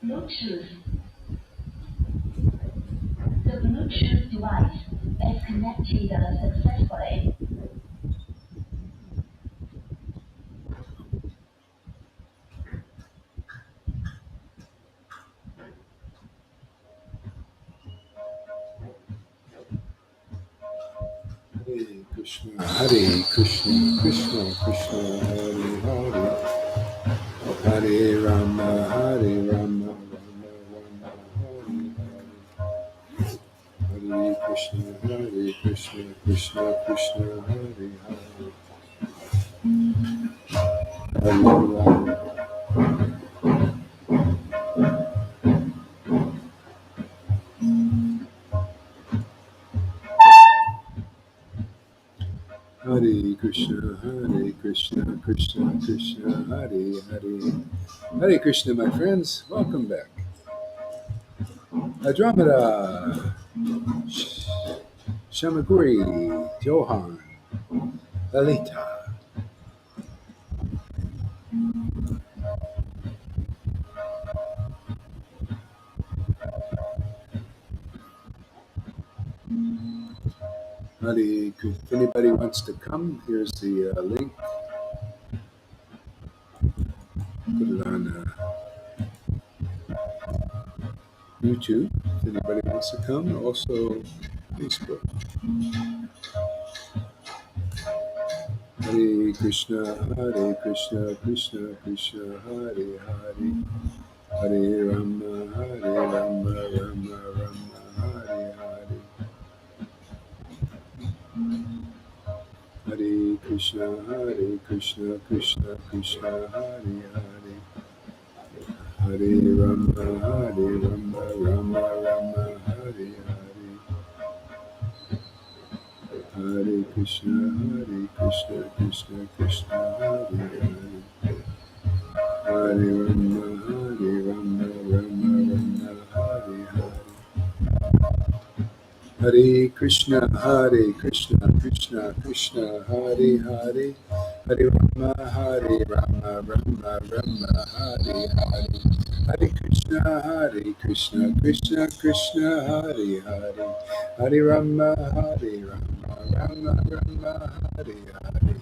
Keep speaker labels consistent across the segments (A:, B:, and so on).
A: Bluetooth. The Bluetooth device is connected successfully.
B: Hare Krishna, Krishna Krishna, Hare Hare, Hare Rama, Rama Rama, Hare Krishna, Krishna Krishna, Hare Hare, Hare Rama. Hare Krishna, Krishna Krishna, Hare Hare. Hare Krishna, my friends. Welcome back. Adramada, Shamakuri, Johan, Lalita. Hare, if anybody wants to come, here's the link. Put it on YouTube. If anybody wants to come, also Facebook. Hare Krishna, Krishna Krishna, Hare Hare, Hare Rama, Rama Rama, Hare Hare. Hare Krishna, Krishna Krishna, Hare Hare, Hare Rama, Rama Hare Hare. Hare Krishna, Krishna Krishna, Hare Hare, Hare Rama, Rama Hare Hare. Hare Krishna, Krishna Krishna, Hare Hare, Hare Rama, Rama Hare Hare. Hare Krishna, Krishna Krishna, Hare Hare, Hare Rama, Rama Hare Hare.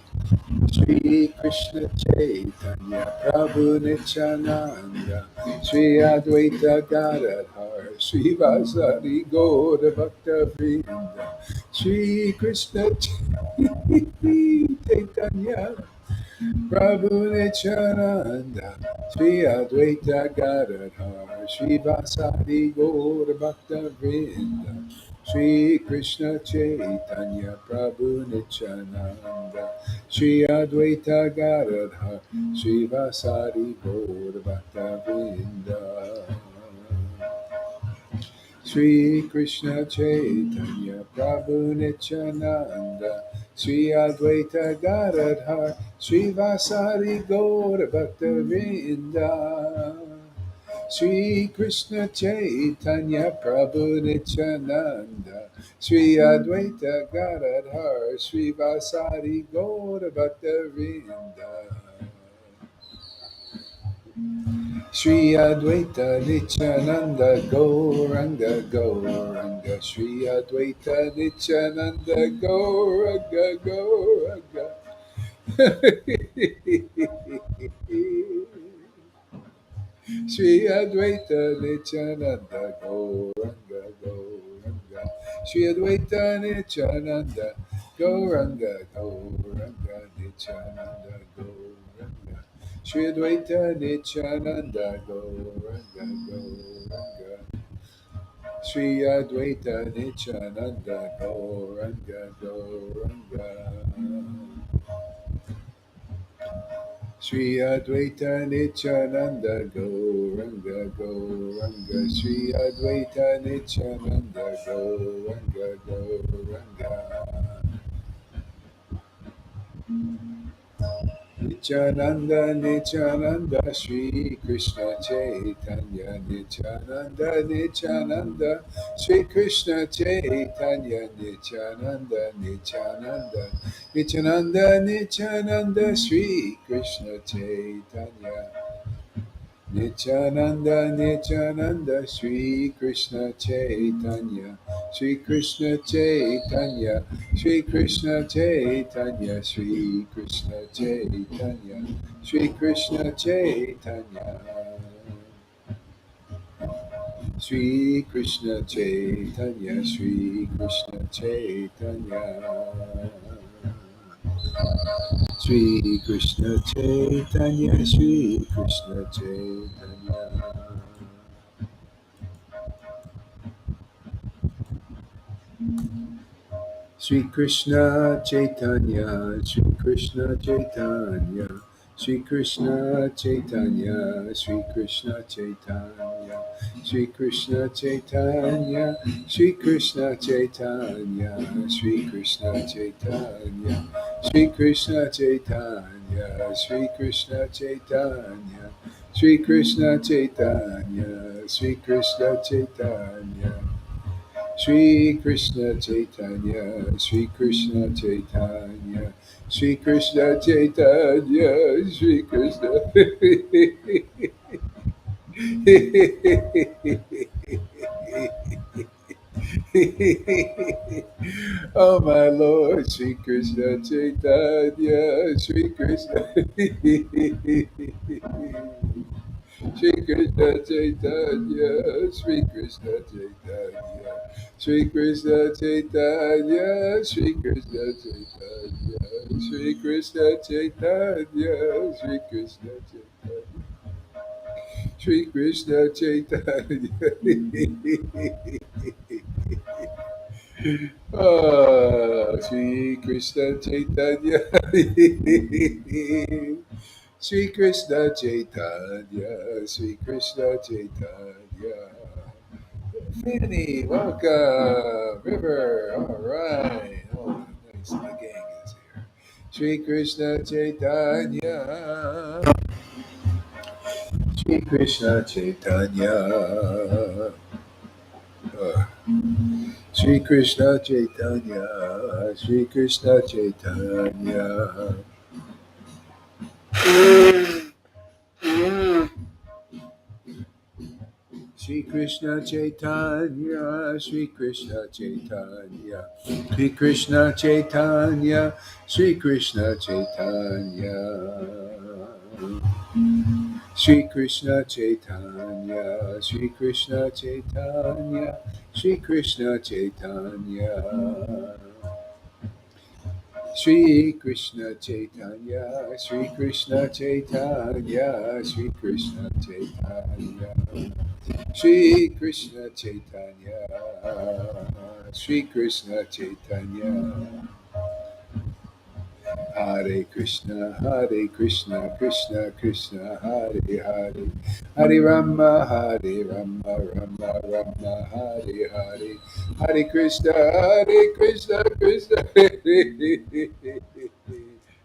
B: Shri Krishna Chaitanya Prabhu Nityananda Shri Advaita Gadadhar Shri Vasari Gaura Bhakta Vrinda Shri Krishna Chaitanya Prabhu Nityananda Shri Advaita Gadadhar Shri Vasari Gaura Bhakta Vrinda Shri Krishna Chaitanya Prabhu Nityananda Shri Advaita Gadadhar Shri Vasari Gaura Bhakta Vrinda Shri Krishna Chaitanya Prabhu Nityananda Shri Advaita Gadadhar Shri Vasari Gaura Bhakta Vrinda Shri Krishna Chaitanya Prabhu Nityananda Shri Advaita Gadadhar Shri Vasari Gaura Bhakta Vrinda Shri Advaita Nityananda Gauranga Gauranga Shri Advaita Nityananda Gauranga Gauranga Shri Advaita Nityananda Gauranga Gauranga Shri Advaita Nityananda Gauranga Gauranga Nityananda Gauranga Shri Advaita Nityananda Gauranga Gauranga Shri Advaita Nityananda Gauranga Gauranga Shri Advaita Nityananda Gauranga Gauranga Shri Advaita Nityananda Gauranga Gauranga Nityananda Nityananda Shri Krishna Chaitanya Nityananda Nityananda Shri Krishna Chaitanya Nityananda Nityananda Nityananda Nityananda Shri Krishna Chaitanya Nityananda, Nityananda, Sri Krishna Chaitanya, Sri Krishna Chaitanya, Sri Krishna Chaitanya, Sri Krishna Chaitanya, Sri Krishna Chaitanya, Sri Krishna Chaitanya, Sri Krishna Chaitanya. Sri Krishna Chaitanya, Sri Krishna Chaitanya. Sri Krishna Chaitanya, Sri Krishna Chaitanya, Sri Krishna Chaitanya, Sri Krishna Chaitanya, Sri Krishna Chaitanya, Sri Krishna Chaitanya, Sri Krishna Chaitanya, Sri Krishna Chaitanya, Sri Krishna Chaitanya, Sri Krishna Chaitanya, Sri Krishna Chaitanya. Sri Krishna Chaitanya, Sri Krishna Chaitanya, Sri Krishna Chaitanya, Sri Krishna. Oh my Lord, Sri Krishna Chaitanya, Sri Krishna. Sri Krishna Chaitanya, Sri Krishna Chaitanya, Sri Krishna Chaitanya, Sri Krishna Chaitanya, Sri Krishna Chaitanya, Sri Krishna Chaitanya, Sri Krishna Chaitanya. Ah, Sri Krishna Chaitanya. Sri Krishna Chaitanya, Sri Krishna Chaitanya. Fanny, welcome. River, all right. Oh, nice. My gang is here. Sri Krishna Chaitanya, Sri Krishna Chaitanya. Uh, Sri Krishna Chaitanya, Sri Krishna Chaitanya. Sri Krishna Chaitanya, Sri Krishna Chaitanya, Sri Krishna Chaitanya, Sri Krishna Chaitanya. Sri Krishna Chaitanya, Sri Krishna Chaitanya, Sri Krishna Chaitanya. Sri Krishna Chaitanya, Sri Krishna Chaitanya, Sri Krishna Chaitanya. Sri Krishna Chaitanya, Sri Krishna Chaitanya. Hare Krishna, Hare Krishna, Krishna Krishna, Hare Hare, Hare Rama, Hare Rama, Rama Rama, Hare Hare, Hare Krishna, Hare Krishna, Krishna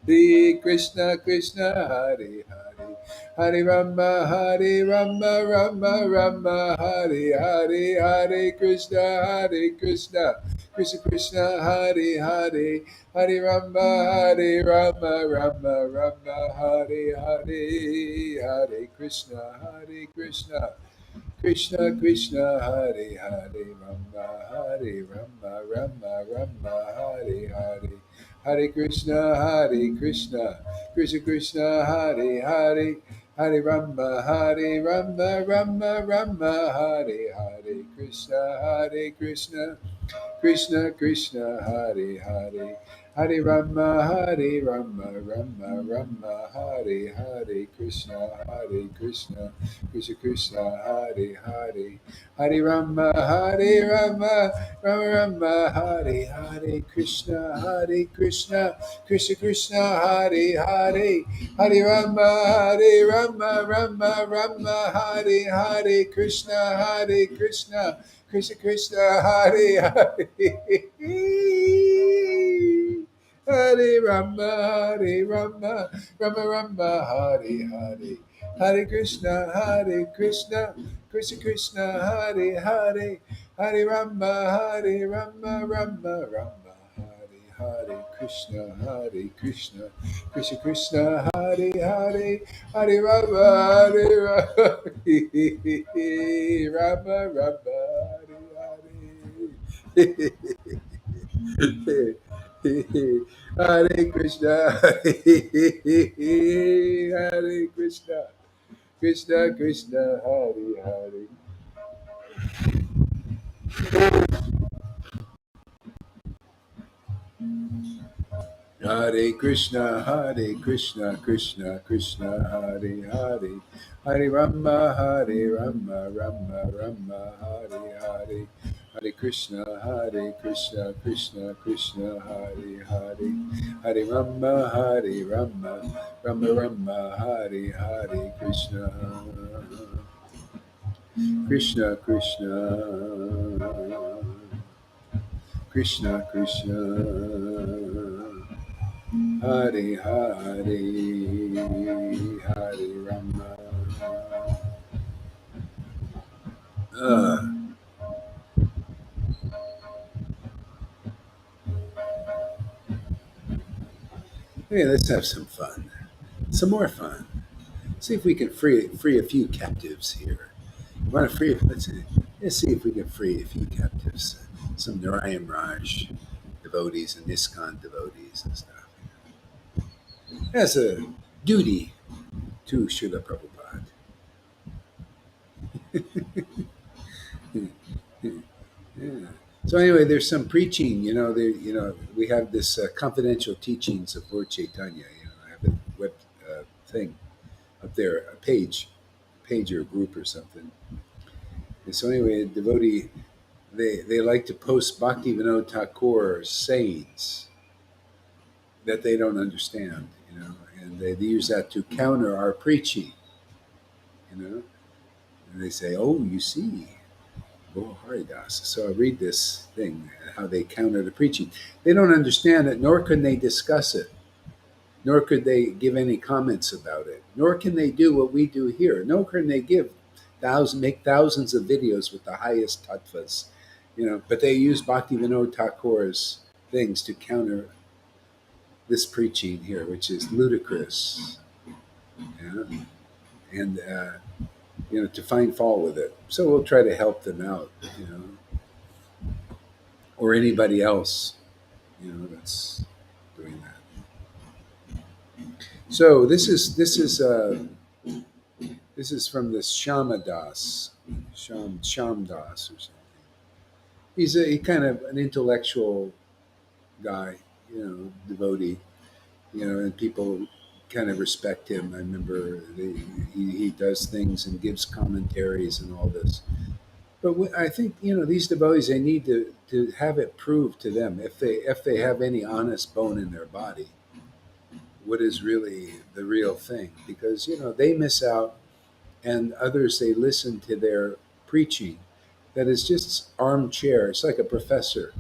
B: Hare Krishna, Krishna Hare Hare, Hare Rama, Hare Rama, Rama Rama, Hare Hare, Hare Krishna, Hare Krishna, Krishna Krishna, Hare Hare. Hare Rama, Hare Rama, Rama Rama, Hare Hare, Hare Krishna, Hare Krishna, Krishna Krishna, Hare Hare, Rama, Hare Rama, Rama Rama, Hare Hare, Hare Krishna, Hare Krishna, Krishna Krishna, Hare Hare, Hare Rama, Hare Rama, Rama Rama, Hare Hare, Krishna, Hare Krishna. Krishna Krishna Hare Hare, Hare Rama Hare Rama, Rama Rama Hare Hare, Krishna Hare Krishna, Krishna Krishna Hare Hare, Hare Rama Hare Rama, Rama Rama Hare Hare, Krishna Hare Krishna, Krishna Krishna Hare Hare, Hare Rama Hare Rama, Rama Rama Hare Hare, Krishna Hare Krishna, Krishna Krishna Hare Hare, Hare Rama, Hare Rama, Rama Rama Hare Hare, Hare Krishna, Hare Krishna, Krishna Krishna Hare Hare, Hare Rama, Hare Rama, Rama Rama Hare Hare Krishna, Hare Krishna, Krishna Krishna, Hare Hare, Hare Rama, Hare Rama, Rama Rama, Hare Hare. Hare Krishna, Hare Krishna, Krishna Krishna, Hare Hare. Hare Krishna, Hare Krishna, Krishna Krishna, Hare Hare, Hare Rama, Hare Rama, Rama Rama, Hare Hare, Hare Krishna, Hare Krishna, Krishna Krishna, Hare Hare, Hare Rama, Hare Rama, Rama Rama, Hare Hare, Krishna, Krishna Krishna, Krishna Krishna. Hare Hare, Hare Rama. Uh, hey, let's have some fun. Some more fun. See if we can free a few captives here. You want to free? Let's see if we can free a few captives. Some Narayan Raj devotees and ISKCON devotees and stuff. As a duty to Srila Prabhupada. Yeah. So anyway, there's some preaching. We have this confidential teachings of Lord Caitanya. I have a web thing up there, a page or a group or something. And so anyway, a devotee, they like to post Bhakti Vinod Thakur sayings that they don't understand. And they use that to counter our preaching. And they say, "Oh, you see." Oh, Haridas. So I read this thing, how they counter the preaching. They don't understand it, nor can they discuss it, nor could they give any comments about it, nor can they do what we do here. Nor can they make thousands of videos with the highest tattvas, but they use Bhakti Vinod Thakur's things to counter this preaching here, which is ludicrous, and to find fault with it. So we'll try to help them out, or anybody else, that's doing that. So this is from this Shamadas, Shamdas or something. He's he kind of an intellectual guy, devotee, and people kind of respect him. I remember he does things and gives commentaries and all this. But I think these devotees, they need to have it proved to them, if they have any honest bone in their body, what is really the real thing, because they miss out, and others, they listen to their preaching that is just armchair. It's like a professor.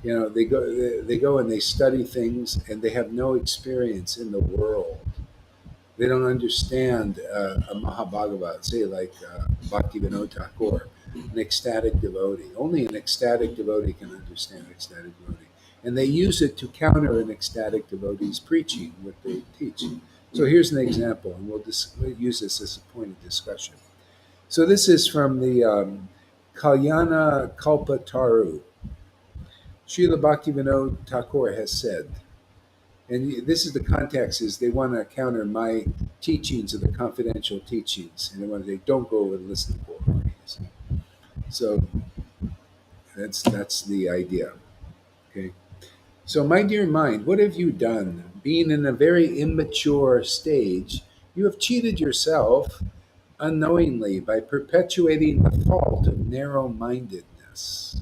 B: They go and they study things, and they have no experience in the world. They don't understand a Mahabhagavat, say like Bhakti Vinod Thakur, an ecstatic devotee. Only an ecstatic devotee can understand ecstatic devotee. And they use it to counter an ecstatic devotee's preaching, what they teach. So here's an example, and we'll use this as a point of discussion. So this is from the Kalyana Kalpataru. Srila Bhaktivinoda Thakur has said, and this is the context, is they want to counter my teachings of the confidential teachings, and they want to say, don't go and listen to Gauri. So that's the idea. Okay. So my dear mind, what have you done? Being in a very immature stage, you have cheated yourself unknowingly by perpetuating the fault of narrow-mindedness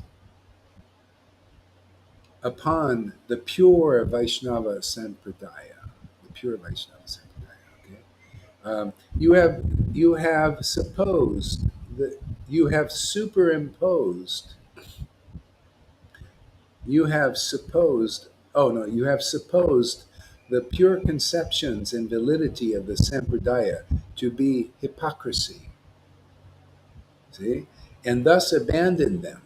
B: upon the pure Vaishnava Sampradaya. The pure Vaishnava Sampradaya. Okay. You have supposed that you have superimposed. You have supposed. Oh no! You have supposed the pure conceptions and validity of the Sampradaya to be hypocrisy. See, and thus abandoned them.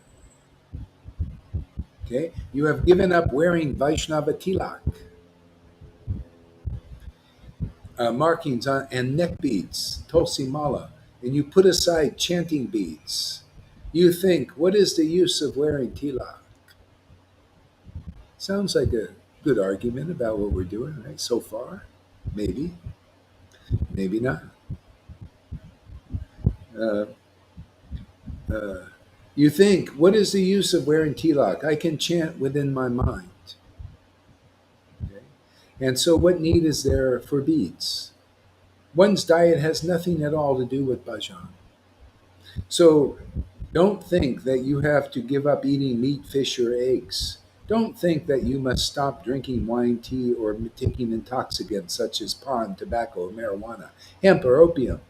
B: Okay, you have given up wearing Vaishnava tilak, markings on and neck beads, tulsi mala, and you put aside chanting beads. You think, what is the use of wearing tilak? Sounds like a good argument about what we're doing, right? So far, maybe, maybe not. Uh, uh, you think, what is the use of wearing tilak? I can chant within my mind. Okay? And so, what need is there for beads? One's diet has nothing at all to do with bhajan. So, don't think that you have to give up eating meat, fish, or eggs. Don't think that you must stop drinking wine, tea, or taking intoxicants such as pan, tobacco, marijuana, hemp, or opium.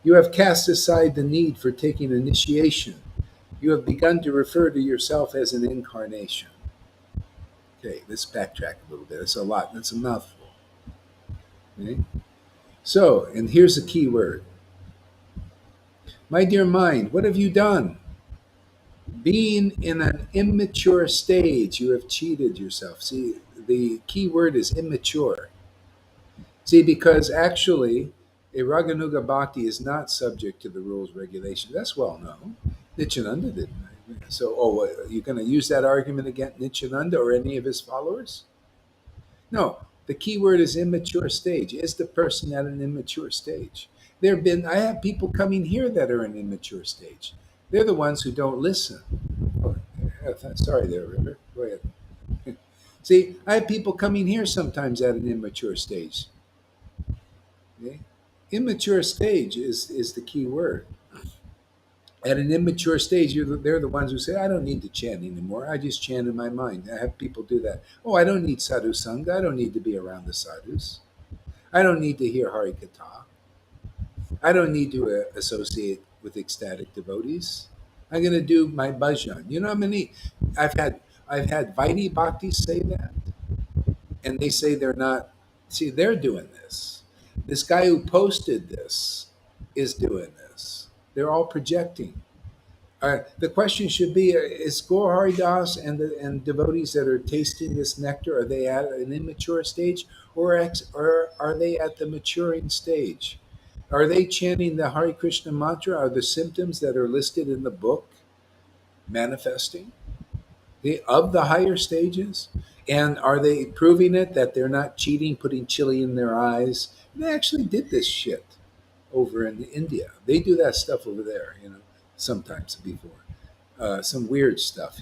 B: You have cast aside the need for taking initiation. You have begun to refer to yourself as an incarnation. Okay, let's backtrack a little bit. It's a lot. That's a mouthful. Okay? So, and here's the key word. My dear mind, what have you done? Being in an immature stage, you have cheated yourself. See, the key word is immature. See, because actually, a Raganuga Bhakti is not subject to the rules, regulations. That's well known. Nityananda didn't. So, what, are you going to use that argument against Nityananda or any of his followers? No. The key word is immature stage. Is the person at an immature stage? I have people coming here that are in immature stage. They're the ones who don't listen. Oh, sorry there, River. Go ahead. See, I have people coming here sometimes at an immature stage. Okay? Immature stage is the key word. At an immature stage, they're the ones who say, I don't need to chant anymore. I just chant in my mind. I have people do that. Oh, I don't need sadhu sangha. I don't need to be around the sadhus. I don't need to hear Hari Katha. I don't need to associate with ecstatic devotees. I'm going to do my bhajan. You know how many I've had? I've had Vaidhi Bhaktis say that, and they say they're not. See, they're doing this. This guy who posted this is doing this. They're all projecting. The question should be: is Gaur Haridas and devotees that are tasting this nectar, are they at an immature stage, or are they at the maturing stage? Are they chanting the Hare Krishna mantra? Are the symptoms that are listed in the book manifesting of the higher stages? And are they proving it that they're not cheating, putting chili in their eyes? They actually did this shit over in India. They do that stuff over there, sometimes before. Some weird stuff.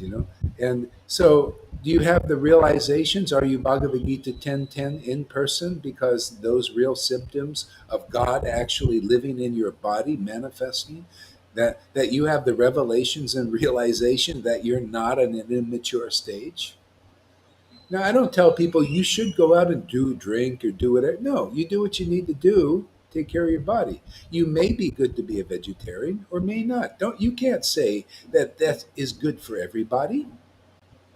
B: And so, do you have the realizations? Are you Bhagavad Gita 10:10 in person? Because those real symptoms of God actually living in your body, manifesting, that you have the revelations and realization that you're not in an immature stage. Now, I don't tell people you should go out and drink or do whatever. No, you do what you need to do. Take care of your body. You may be good to be a vegetarian or may not. You can't say that is good for everybody.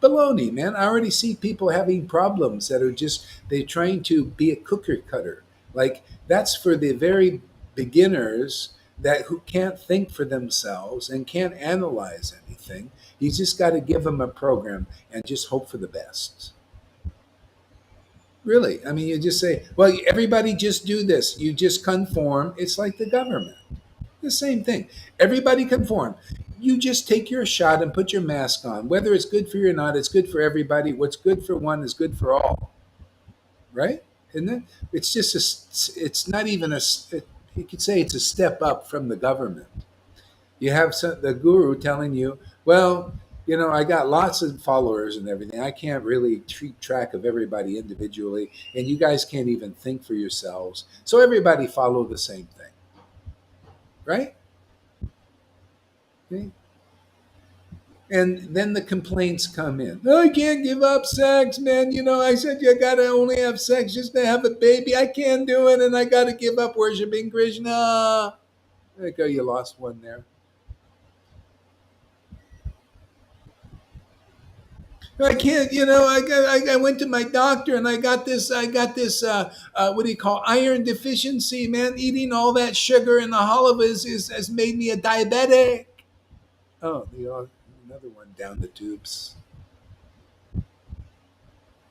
B: Baloney, man. I already see people having problems that are just they're trying to be a cookie cutter. Like that's for the very beginners that who can't think for themselves and can't analyze anything. You just got to give them a program and just hope for the best. Really. I mean, you just say, well, everybody just do this. You just conform. It's like the government. The same thing. Everybody conform. You just take your shot and put your mask on. Whether it's good for you or not, it's good for everybody. What's good for one is good for all. Right? Isn't it? It's just it's not even you could say it's a step up from the government. You have the guru telling you, well, I got lots of followers and everything. I can't really keep track of everybody individually, and you guys can't even think for yourselves. So everybody follow the same thing, right? Okay. And then the complaints come in. "Oh, I can't give up sex, man. I said you gotta only have sex just to have a baby. I can't do it, and I gotta give up worshiping Krishna." There you go. You lost one there. I can't, I went to my doctor and I got this what do you call iron deficiency, man. Eating all that sugar and the olive has made me a diabetic. Oh, another one down the tubes.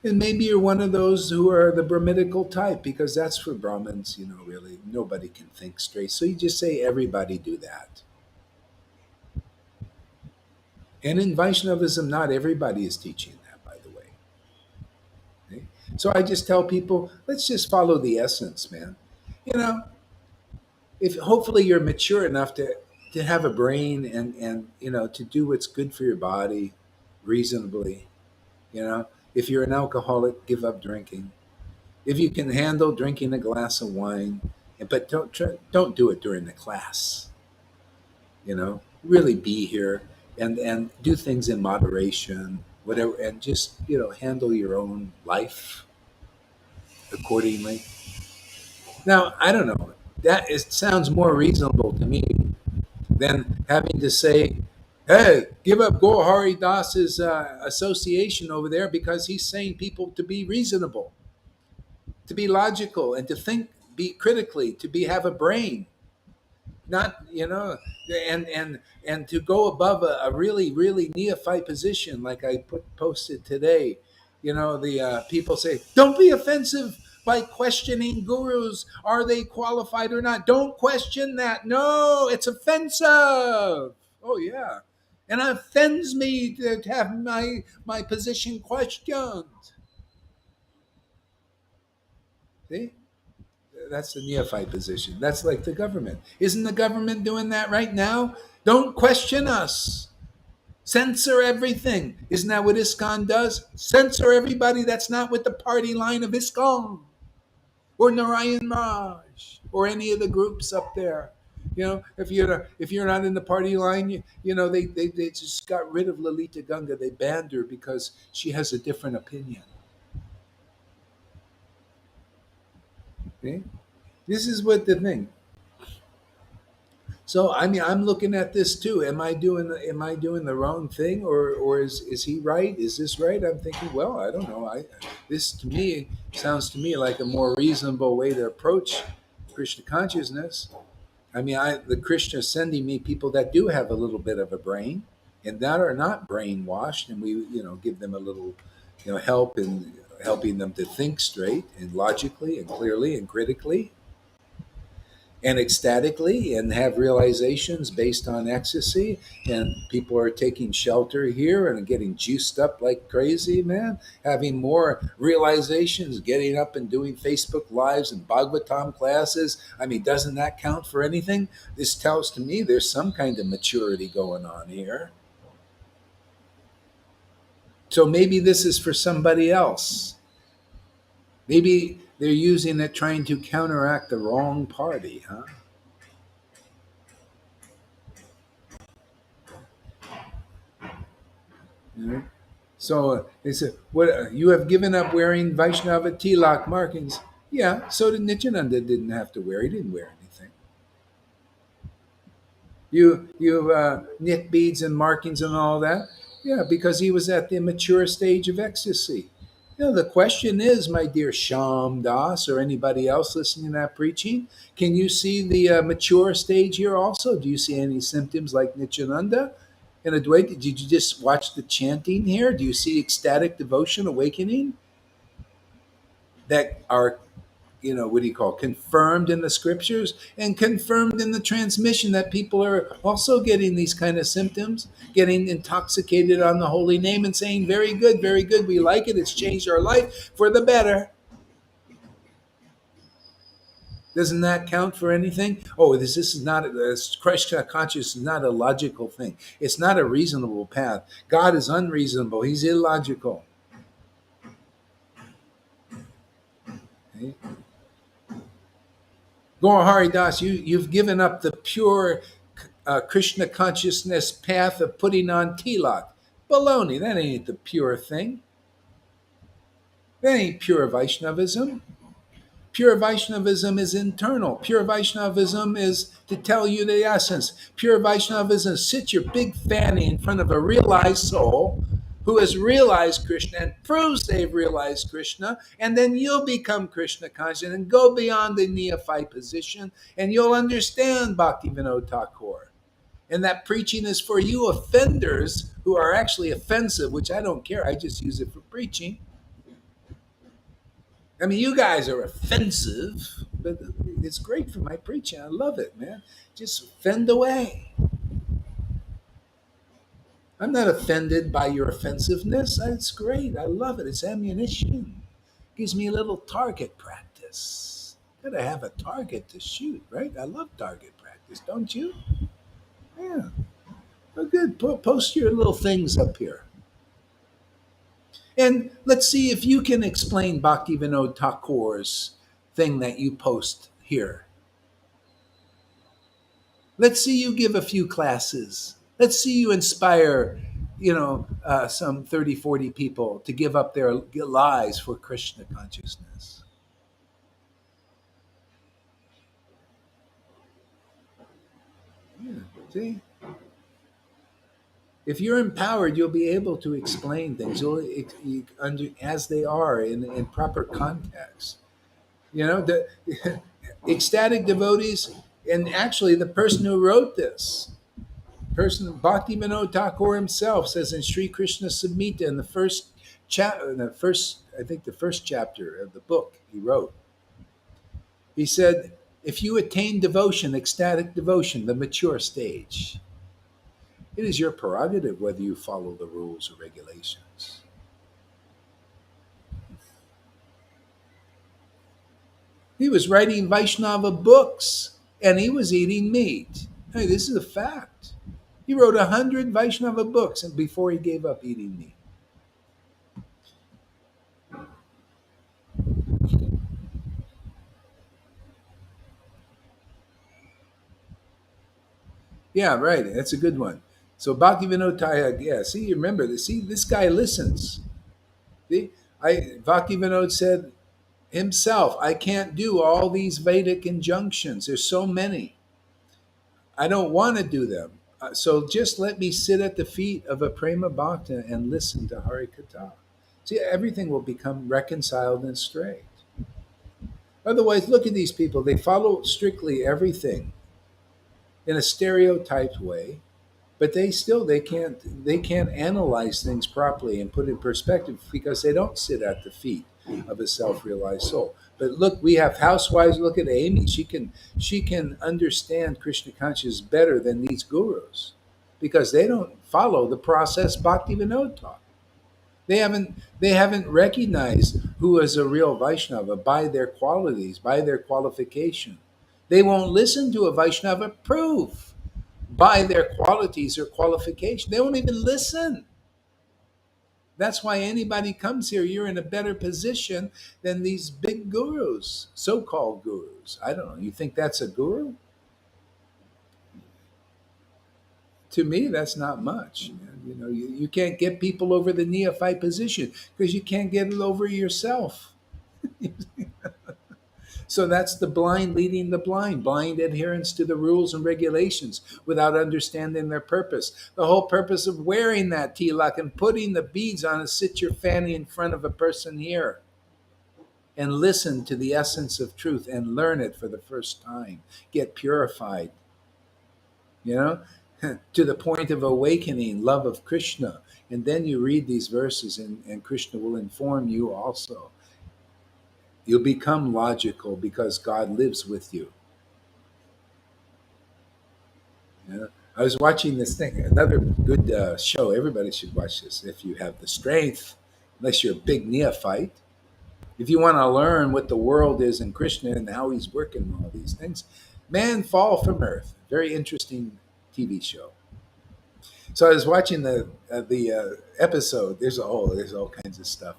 B: And maybe you're one of those who are the Brahminical type, because that's for Brahmins, really nobody can think straight. So you just say everybody do that. And in Vaishnavism, not everybody is teaching that, by the way. Okay? So I just tell people, let's just follow the essence, man. You know, if hopefully you're mature enough to have a brain and to do what's good for your body reasonably. You know, if you're an alcoholic, give up drinking. If you can handle drinking a glass of wine, but don't do it during the class. Really be here and do things in moderation, whatever, and just handle your own life accordingly. Now, I don't know. That sounds more reasonable to me than having to say, "Hey, give up Gohari Das's association over there because he's saying people to be reasonable, to be logical, and to think, be critically, to be have a brain, not and to go above a really really neophyte position like I posted today. The people say, don't be offensive by questioning gurus, are they qualified or not? Don't question that. No, it's offensive. Oh yeah, and it offends me to have my position questioned. See, that's the neophyte position. That's like the government. Isn't the government doing that right now? Don't question us. Censor everything. Isn't that what ISKCON does? Censor everybody that's not with the party line of ISKCON or Narayan Raj or any of the groups up there. If you're not in the party line, they just got rid of Lalita Ganga. They banned her because she has a different opinion. Okay? This is what the thing. So I mean, I'm looking at this too. Am I doing the wrong thing, or is he right? Is this right? I'm thinking, well, I don't know. This to me sounds to me like a more reasonable way to approach Krishna consciousness. I mean, the Krishna is sending me people that do have a little bit of a brain, and that are not brainwashed, and we give them a little help in helping them to think straight and logically and clearly and critically and ecstatically and have realizations based on ecstasy. And people are taking shelter here and getting juiced up like crazy, man, having more realizations, getting up and doing Facebook lives and Bhagavatam classes. I mean, doesn't that count for anything? This tells to me there's some kind of maturity going on here. So maybe this is for somebody else. Maybe they're using it trying to counteract the wrong party, huh? You know? So they said, "What you have given up wearing Vaishnava tilak markings?" Yeah. So did Nityananda. Didn't have to wear. He didn't wear anything. You knit beads and markings and all that. Yeah, because he was at the mature stage of ecstasy. The question is, my dear Sham Das or anybody else listening to that preaching, can you see the mature stage here also? Do you see any symptoms like Nityananda? And Advaita, did you just watch the chanting here? Do you see ecstatic devotion awakening that are, what do you call, confirmed in the scriptures and confirmed in the transmission that people are also getting these kind of symptoms, getting intoxicated on the holy name and saying, very good, we like it, it's changed our life for the better. Doesn't that count for anything? Oh, this is not, Krishna consciousness is not a logical thing. It's not a reasonable path. God is unreasonable. He's illogical. Okay? Gaur Das, you've given up the pure Krishna consciousness path of putting on tilak. Baloney, that ain't the pure thing. That ain't pure Vaishnavism. Pure Vaishnavism is internal. Pure Vaishnavism is to tell you the essence. Pure Vaishnavism is sit your big fanny in front of a realized soul who has realized Krishna and proves they've realized Krishna, and then you'll become Krishna conscious and go beyond the neophyte position, and you'll understand Bhaktivinoda Thakur. And that preaching is for you offenders who are actually offensive, which I don't care. I just use it for preaching. I mean, you guys are offensive, but it's great for my preaching. I love it, man. Just offend away. I'm not offended by your offensiveness. It's great. I love it. It's ammunition. Gives me a little target practice. Gotta have a target to shoot, right? I love target practice, don't you? Yeah. Well, good. Post your little things up here. And let's see if you can explain Bhaktivinoda Thakur's thing that you post here. Let's see you give a few classes. Let's see you inspire, some 30, 40 people to give up their lives for Krishna consciousness. Yeah, see? If you're empowered, you'll be able to explain things as they are in proper context. The ecstatic devotees, and actually the person who wrote this, Bhakti Vinod Thakur himself says in Sri Krishna Samhita, in the first chapter of the book he wrote, he said, if you attain devotion, ecstatic devotion, the mature stage, it is your prerogative whether you follow the rules or regulations. He was writing Vaishnava books and he was eating meat. Hey, this is a fact. He wrote 100 Vaishnava books and before he gave up eating meat. Yeah, right. That's a good one. So Bhakti Vinod Thakur, yeah, see, remember this. See, this guy listens. See, Bhakti Vinod said himself, I can't do all these Vedic injunctions. There's so many. I don't want to do them. So just let me sit at the feet of a prema bhakta and listen to Hari Katha. See, everything will become reconciled and straight. Otherwise, look at these people. They follow strictly everything in a stereotyped way, but they can't analyze things properly and put in perspective because they don't sit at the feet of a self-realized soul. But look, we have housewives. Look at Amy. She can understand Krishna consciousness better than these gurus because they don't follow the process Bhakti Vinod taught. They haven't recognized who is a real Vaishnava by their qualities, by their qualification. They won't listen to a Vaishnava proof by their qualities or qualification. They won't even listen. That's why anybody comes here, you're in a better position than these big gurus, so-called gurus. I don't know. You think that's a guru? To me, that's not much. You can't get people over the neophyte position because you can't get it over yourself. So that's the blind leading the blind adherence to the rules and regulations without understanding their purpose. The whole purpose of wearing that tilak and putting the beads on is sit your fanny in front of a person here and listen to the essence of truth and learn it for the first time. Get purified, you know, to the point of awakening, love of Krishna. And then you read these verses and Krishna will inform you also. You'll become logical because God lives with you. Yeah. I was watching this thing, another good show. Everybody should watch this if you have the strength, unless you're a big neophyte. If you want to learn what the world is and Krishna and how he's working and all these things, Man Fall from Earth. Very interesting TV show. So I was watching the episode. There's all kinds of stuff.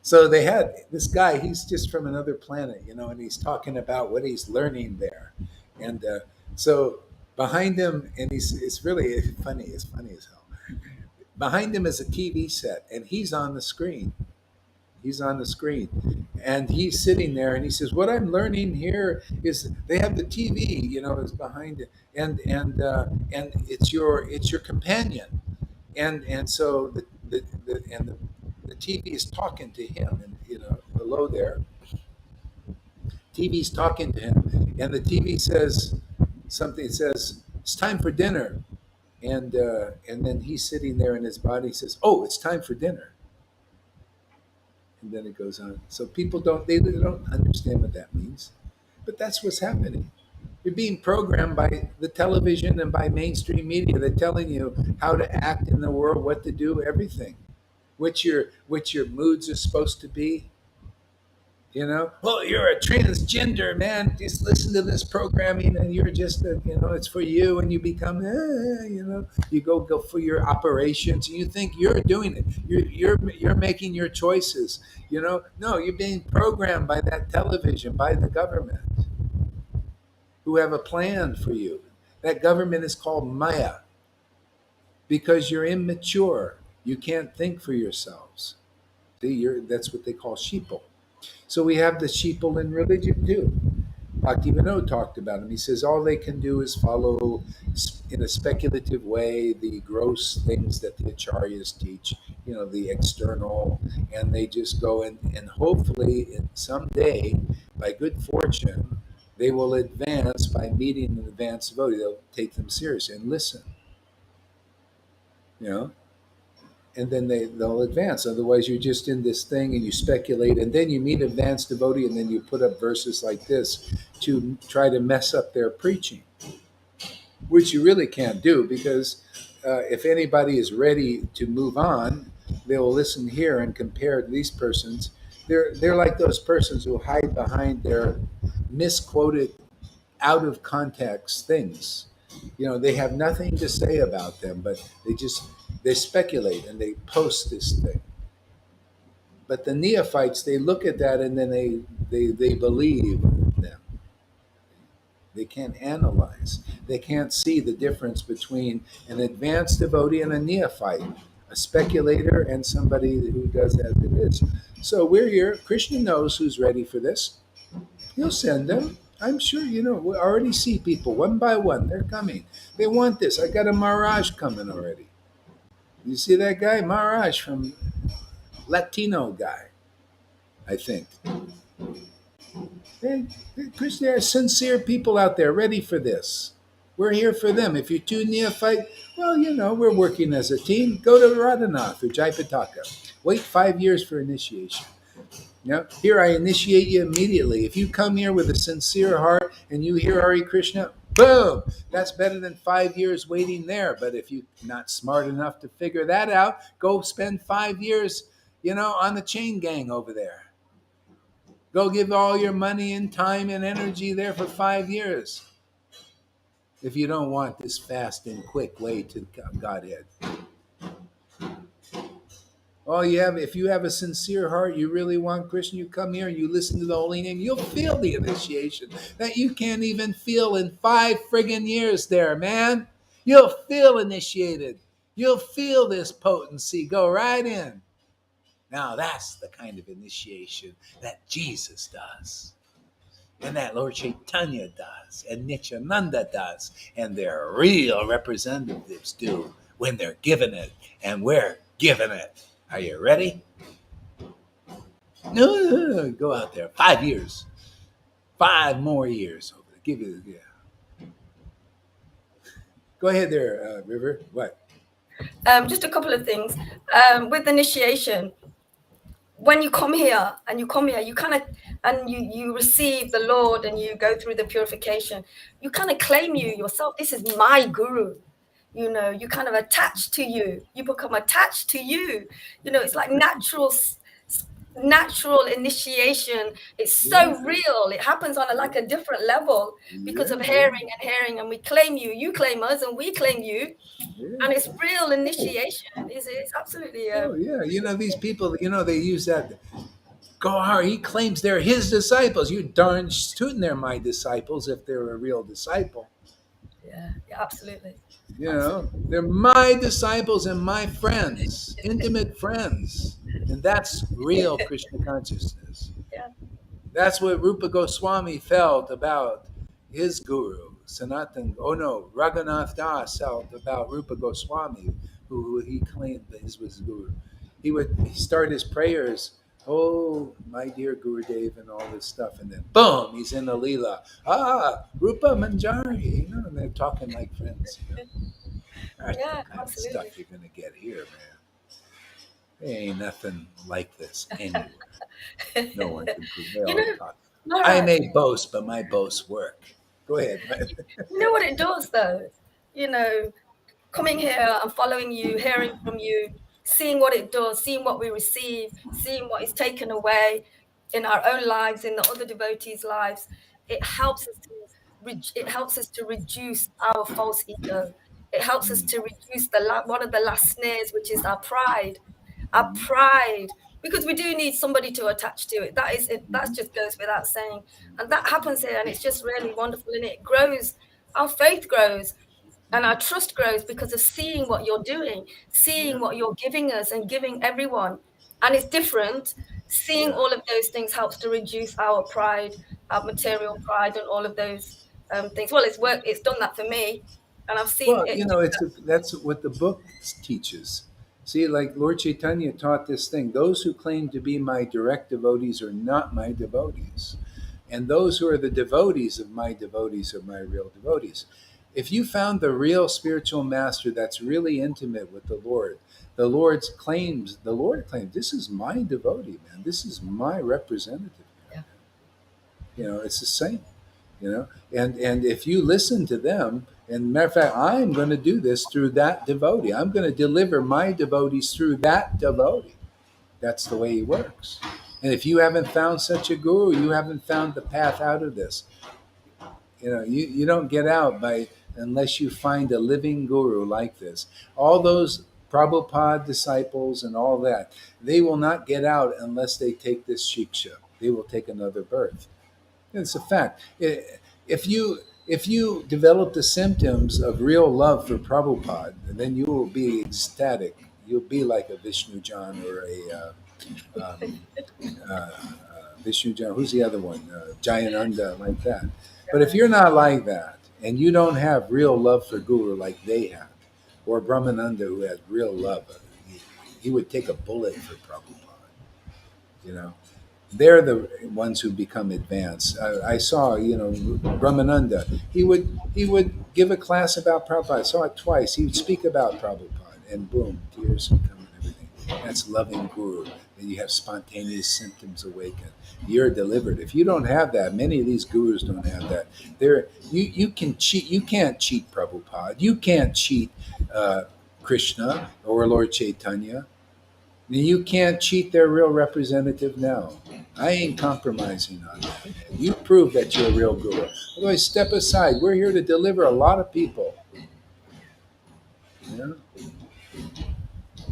B: So they had this guy. He's just from another planet, and he's talking about what he's learning there. And so behind him, and it's really funny. It's funny as hell. Behind him is a TV set, and he's on the screen. He's on the screen, and he's sitting there, and he says, "What I'm learning here is they have the TV, is behind it, and it's your companion, and so the TV is talking to him, and below there, TV's talking to him, and the TV says something. It says it's time for dinner, and then he's sitting there, and his body says, "Oh, it's time for dinner." And then it goes on. So people don't understand what that means, but that's what's happening. You're being programmed by the television and by mainstream media. They're telling you how to act in the world, what to do, everything. What your moods are supposed to be. Well, you're a transgender man. Just listen to this programming, and you're just it's for you, and you become you go for your operations, and you think you're doing it. You're making your choices. No, you're being programmed by that television, by the government, who have a plan for you. That government is called Maya because you're immature. You can't think for yourselves. See, that's what they call sheeple. So we have the sheeple in religion too. Bhaktivinoda talked about him. He says all they can do is follow in a speculative way the gross things that the acharyas teach, the external, and they just go and hopefully someday, by good fortune, they will advance by meeting an advanced devotee. They'll take them seriously and listen, you know, and then they'll advance. Otherwise, you're just in this thing and you speculate, and then you meet advanced devotee, and then you put up verses like this to try to mess up their preaching, which you really can't do because if anybody is ready to move on, they will listen here and compare these persons. They're like those persons who hide behind their misquoted, out of context things. They have nothing to say about them, but they speculate and they post this thing. But the neophytes, they look at that and then they believe them. They can't analyze. They can't see the difference between an advanced devotee and a neophyte, a speculator and somebody who does as it is. So we're here. Krishna knows who's ready for this. He'll send them. I'm sure, we already see people one by one. They're coming. They want this. I got a Maharaj coming already. You see that guy? Maharaj from Latino guy, I think. Chris, there are sincere people out there ready for this. We're here for them. If you're too neophyte, well, we're working as a team. Go to Radhanath or Jaipataka. Wait 5 years for initiation. Here I initiate you immediately. If you come here with a sincere heart and you hear Hare Krishna, boom, that's better than 5 years waiting there. But if you're not smart enough to figure that out, go spend 5 years, on the chain gang over there. Go give all your money and time and energy there for 5 years if you don't want this fast and quick way to Godhead. If you have a sincere heart, you really want Krishna, you come here, you listen to the holy name, you'll feel the initiation that you can't even feel in 5 friggin' years there, man. You'll feel initiated. You'll feel this potency go right in. Now that's the kind of initiation that Jesus does, and that Lord Caitanya does, and Nityananda does, and their real representatives do when they're given it, and we're given it. Are you ready? No, go out there. 5 years. 5 more years. Give you, yeah. Go ahead there, River. What?
C: Just a couple of things. With initiation, when you come here, you kind of, and you receive the Lord and you go through the purification, you kind of claim yourself. This is my guru. You kind of attach to you. You become attached to you. It's like natural initiation. It's so real. It happens on a different level because of hearing, and we claim you claim us, and we claim you. And it's real initiation. It's absolutely.
B: These people. They use that. Gohar, he claims they're his disciples. You darn tootin', they're my disciples if they're a real disciple.
C: Yeah, absolutely.
B: They're my disciples and my friends, intimate friends, and that's real Krishna consciousness.
C: Yeah.
B: That's what Rupa Goswami felt about his guru, Raghunath Das felt about Rupa Goswami, who he claimed that his was guru. He would start his prayers, "Oh, my dear Gurudev," and all this stuff, and then boom, he's in the Leela. Rupa Manjari, and they're talking like friends. That's the kind of stuff you're going to get here, man. There ain't nothing like this anywhere. No one can prove. They
C: You
B: all
C: know,
B: talk. I
C: Maharaj,
B: may boast, but my boasts work. Go ahead.
C: you know what it does though? You know, coming here and following you, hearing from you, seeing what it does, seeing what we receive, seeing what is taken away in our own lives, in the other devotees' lives, it helps us to it helps us to reduce our false ego. It helps us
B: Mm,
C: to reduce one of the last snares, which is our pride. Our
B: mhm,
C: pride, because we do need somebody to attach to it. That is it. That
B: mhm.
C: just goes without saying, and that happens here, and it's just really wonderful, and it grows. Our faith grows and our trust grows because of seeing what you're doing,
B: Yeah,
C: seeing what you're giving us and giving everyone. And it's different. Seeing
B: yeah.
C: all of those things helps to reduce our pride, our material pride, and all of those things. Well, it's done that for me, and I've seen
B: Well,
C: it do
B: that's what the book teaches. See, like Lord Chaitanya taught this thing: those who claim to be my direct devotees are not my devotees, and those who are the devotees of my devotees are my real devotees. If you found the real spiritual master that's really intimate with the Lord claims, this is my devotee, man. This is my representative
C: that.
B: here. It's the same. And if you listen to them, and matter of fact, I'm going to do this through that devotee. I'm going to deliver my devotees through that devotee. That's the way he works. And if you haven't found such a guru, you haven't found the path out of this. You don't get out by unless you find a living guru like this. All those Prabhupada disciples and all that, they will not get out unless they take this shiksha. They will take another birth. It's a fact. If you develop the symptoms of real love for Prabhupada, then you will be ecstatic. You'll be like a Vishnu Jan or a um, Vishnu Jan. Who's the other one? Jayananda, like that. But if you're not like that, and you don't have real love for Guru like they have, or Brahmananda who had real love, he would take a bullet for Prabhupada. You know, they're the ones who become advanced. I saw, Brahmananda. He would give a class about Prabhupada. I saw it twice. He would speak about Prabhupada, and boom, tears would come and everything. That's loving guru. Then you have spontaneous symptoms awaken. You're delivered. If you don't have that, many of these gurus don't have that. You can cheat. You can't cheat Prabhupada. You can't cheat Krishna or Lord Chaitanya. You can't cheat their real representative now. I ain't compromising on that. You prove that you're a real guru. Otherwise, step aside. We're here to deliver a lot of people. You know?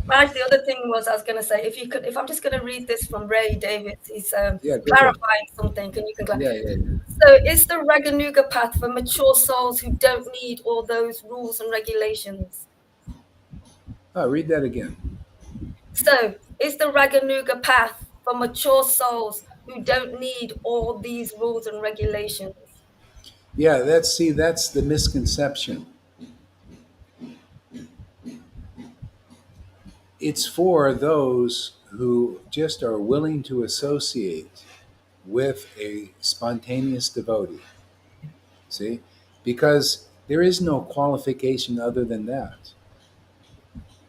C: Raj, the other thing was I was going to say, if I'm just going to read this from Ray Davis, he's
B: Yeah, go ahead.
C: clarifying something. Can you
B: Yeah, yeah, yeah.
C: So, is the Raganuga path for mature souls who don't need all those rules and regulations?
B: Oh, read that again.
C: So, is the Raganuga path for mature souls who don't need all these rules and regulations?
B: Yeah, that's the misconception. It's for those who just are willing to associate with a spontaneous devotee. See? Because there is no qualification other than that.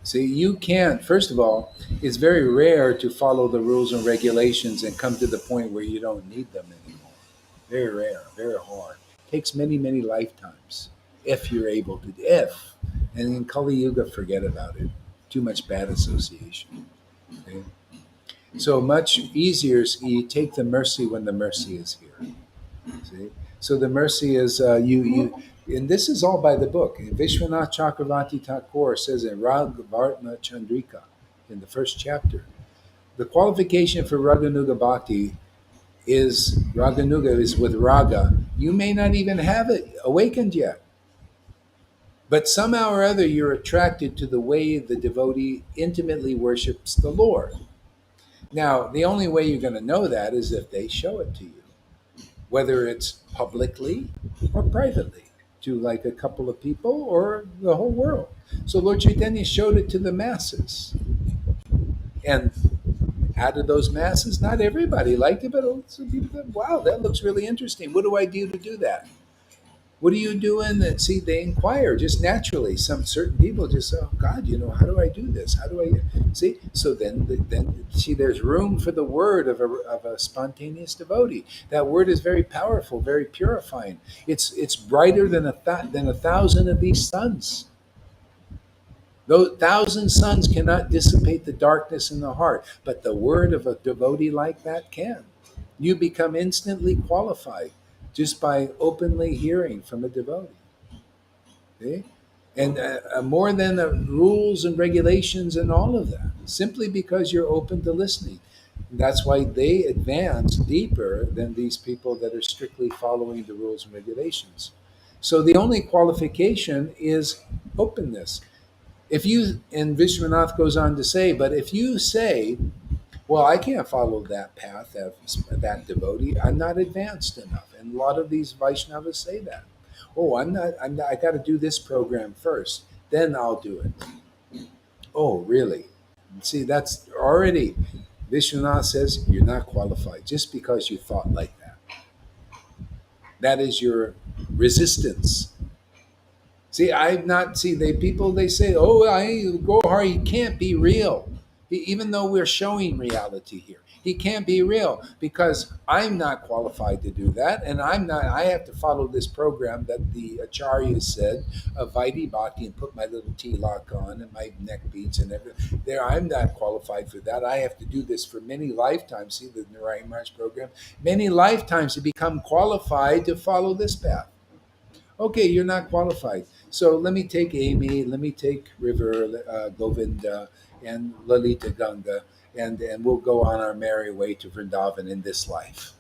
B: See, you can't, first of all, it's very rare to follow the rules and regulations and come to the point where you don't need them anymore. Very rare, very hard. Takes many, many lifetimes if you're able to. If. And in Kali Yuga, forget about it. Too much bad association. Okay? So much easier, you take the mercy when the mercy is here. See? So the mercy is and this is all by the book. Vishwanath Chakravarti Thakur says in Ragvartma Chandrika, in the first chapter, the qualification for Raganuga Bhakti is Raganuga is with Raga. You may not even have it awakened yet. But somehow or other, you're attracted to the way the devotee intimately worships the Lord. Now, the only way you're going to know that is if they show it to you, whether it's publicly or privately, to like a couple of people or the whole world. So Lord Chaitanya showed it to the masses. And out of those masses, not everybody liked it, but some people said, wow, that looks really interesting. What do I do to do that? What are you doing? And see, they inquire just naturally. Some certain people just say, "Oh God, how do I do this? How do I see?" So then see, there's room for the word of a spontaneous devotee. That word is very powerful, very purifying. It's brighter than a thousand of these suns. Those thousand suns cannot dissipate the darkness in the heart, but the word of a devotee like that can. You become instantly qualified just by openly hearing from a devotee. Okay? And more than the rules and regulations and all of that, simply because you're open to listening. That's why they advance deeper than these people that are strictly following the rules and regulations. So the only qualification is openness. If you, and Vishwanath goes on to say, but if you say, well, I can't follow that path of that devotee, I'm not advanced enough. And a lot of these Vaishnavas say that. Oh, I'm not, I got to do this program first, then I'll do it. Oh, really? See, that's already, Vishwanath says you're not qualified just because you thought like that. That is your resistance. See, I've not see they people they say, "Oh, I go hard. He can't be real." Even though we're showing reality here, he can't be real because I'm not qualified to do that, and I'm not. I have to follow this program that the acharya said of Vaidhi Bhakti and put my little tilak on and my neck beads and everything. There, I'm not qualified for that. I have to do this for many lifetimes. See the Narayan Maharaj program, many lifetimes to become qualified to follow this path. Okay, you're not qualified. So let me take Amy, let me take River, Govinda, and Lalita Ganga, and we'll go on our merry way to Vrindavan in this life.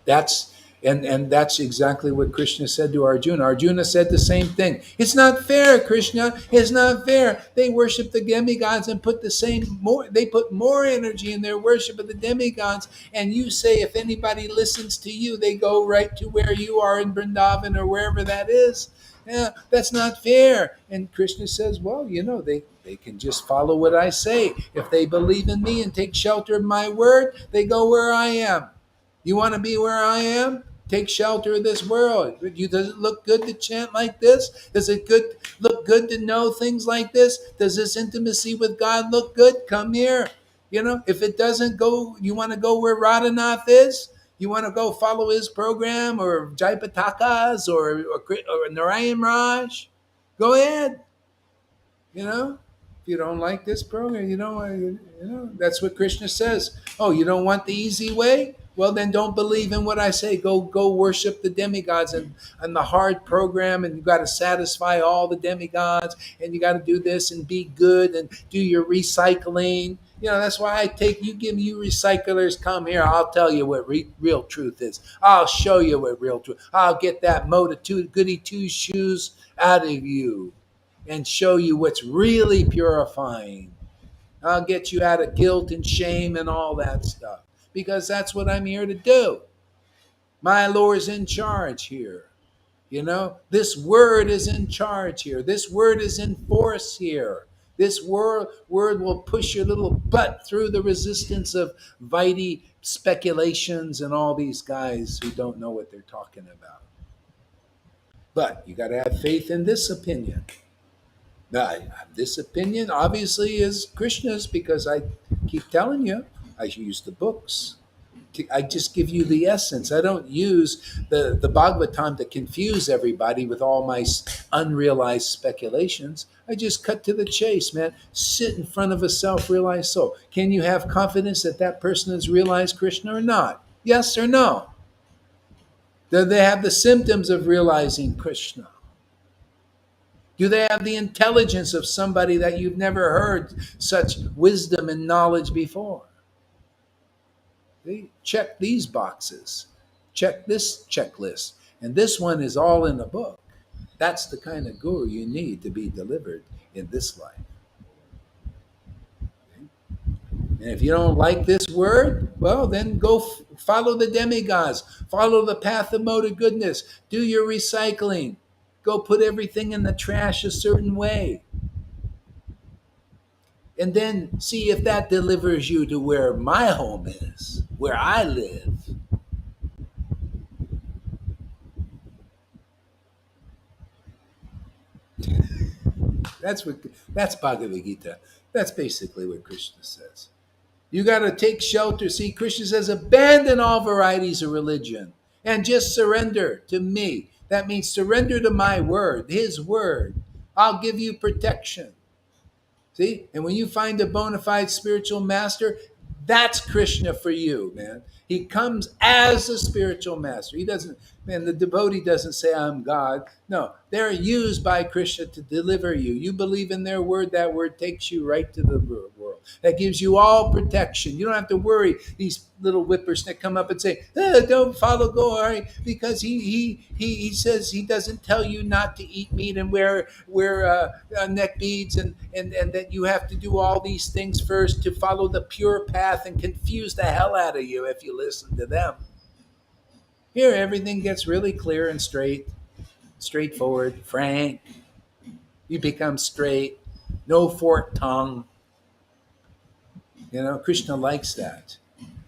B: That's and that's exactly what Krishna said to Arjuna. Arjuna said the same thing. It's not fair, Krishna. It's not fair. They worship the demigods and put the same more. They put more energy in their worship of the demigods. And you say if anybody listens to you, they go right to where you are in Vrindavan or wherever that is. Yeah, that's not fair. And Krishna says, well, they can just follow what I say. If they believe in me and take shelter of my word, they go where I am. You want to be where I am? Take shelter of this world. Does it look good to chant like this? Does it look good to know things like this? Does this intimacy with God look good? Come here. If it doesn't go, you want to go where Radhanath is? You want to go follow his program or Jaipatakas or Narayan Raj? Go ahead. If you don't like this program, that's what Krishna says. Oh, you don't want the easy way? Well, then don't believe in what I say. Go worship the demigods and the hard program, and you got to satisfy all the demigods, and you got to do this and be good and do your recycling. That's why you give you recyclers, come here. I'll tell you what real truth is. I'll show you what real truth. I'll get that goody two shoes out of you and show you what's really purifying. I'll get you out of guilt and shame and all that stuff because that's what I'm here to do. My Lord's in charge here. This word is in charge here. This word is in force here. This word will push your little butt through the resistance of Vaidhi speculations and all these guys who don't know what they're talking about. But you got to have faith in this opinion. Now, this opinion obviously is Krishna's because I keep telling you, I use the books. I just give you the essence. I don't use the Bhagavatam to confuse everybody with all my unrealized speculations. I just cut to the chase, man. Sit in front of a self-realized soul. Can you have confidence that that person has realized Krishna or not? Yes or no? Do they have the symptoms of realizing Krishna? Do they have the intelligence of somebody that you've never heard such wisdom and knowledge before? Check these boxes. Check this checklist. And this one is all in the book. That's the kind of guru you need to be delivered in this life. And if you don't like this word, well, then go follow the demigods. Follow the path of mode of goodness. Do your recycling. Go put everything in the trash a certain way. And then see if that delivers you to where my home is, where I live. That's Bhagavad Gita. That's basically what Krishna says. You got to take shelter. See, Krishna says, abandon all varieties of religion and just surrender to me. That means surrender to my word, his word. I'll give you protection. See? And when you find a bona fide spiritual master, that's Krishna for you, man. He comes as a spiritual master. He doesn't, man, the devotee doesn't say, I'm God. No, they're used by Krishna to deliver you. You believe in their word, that word takes you right to the world. That gives you all protection. You don't have to worry. These little whippersnacks come up and say, don't follow Gauri, because he says he doesn't tell you not to eat meat and wear neck beads, and that you have to do all these things first to follow the pure path, and confuse the hell out of you if you listen to them. Here, everything gets really clear and straightforward, frank. You become straight, no forked tongue. Krishna likes that.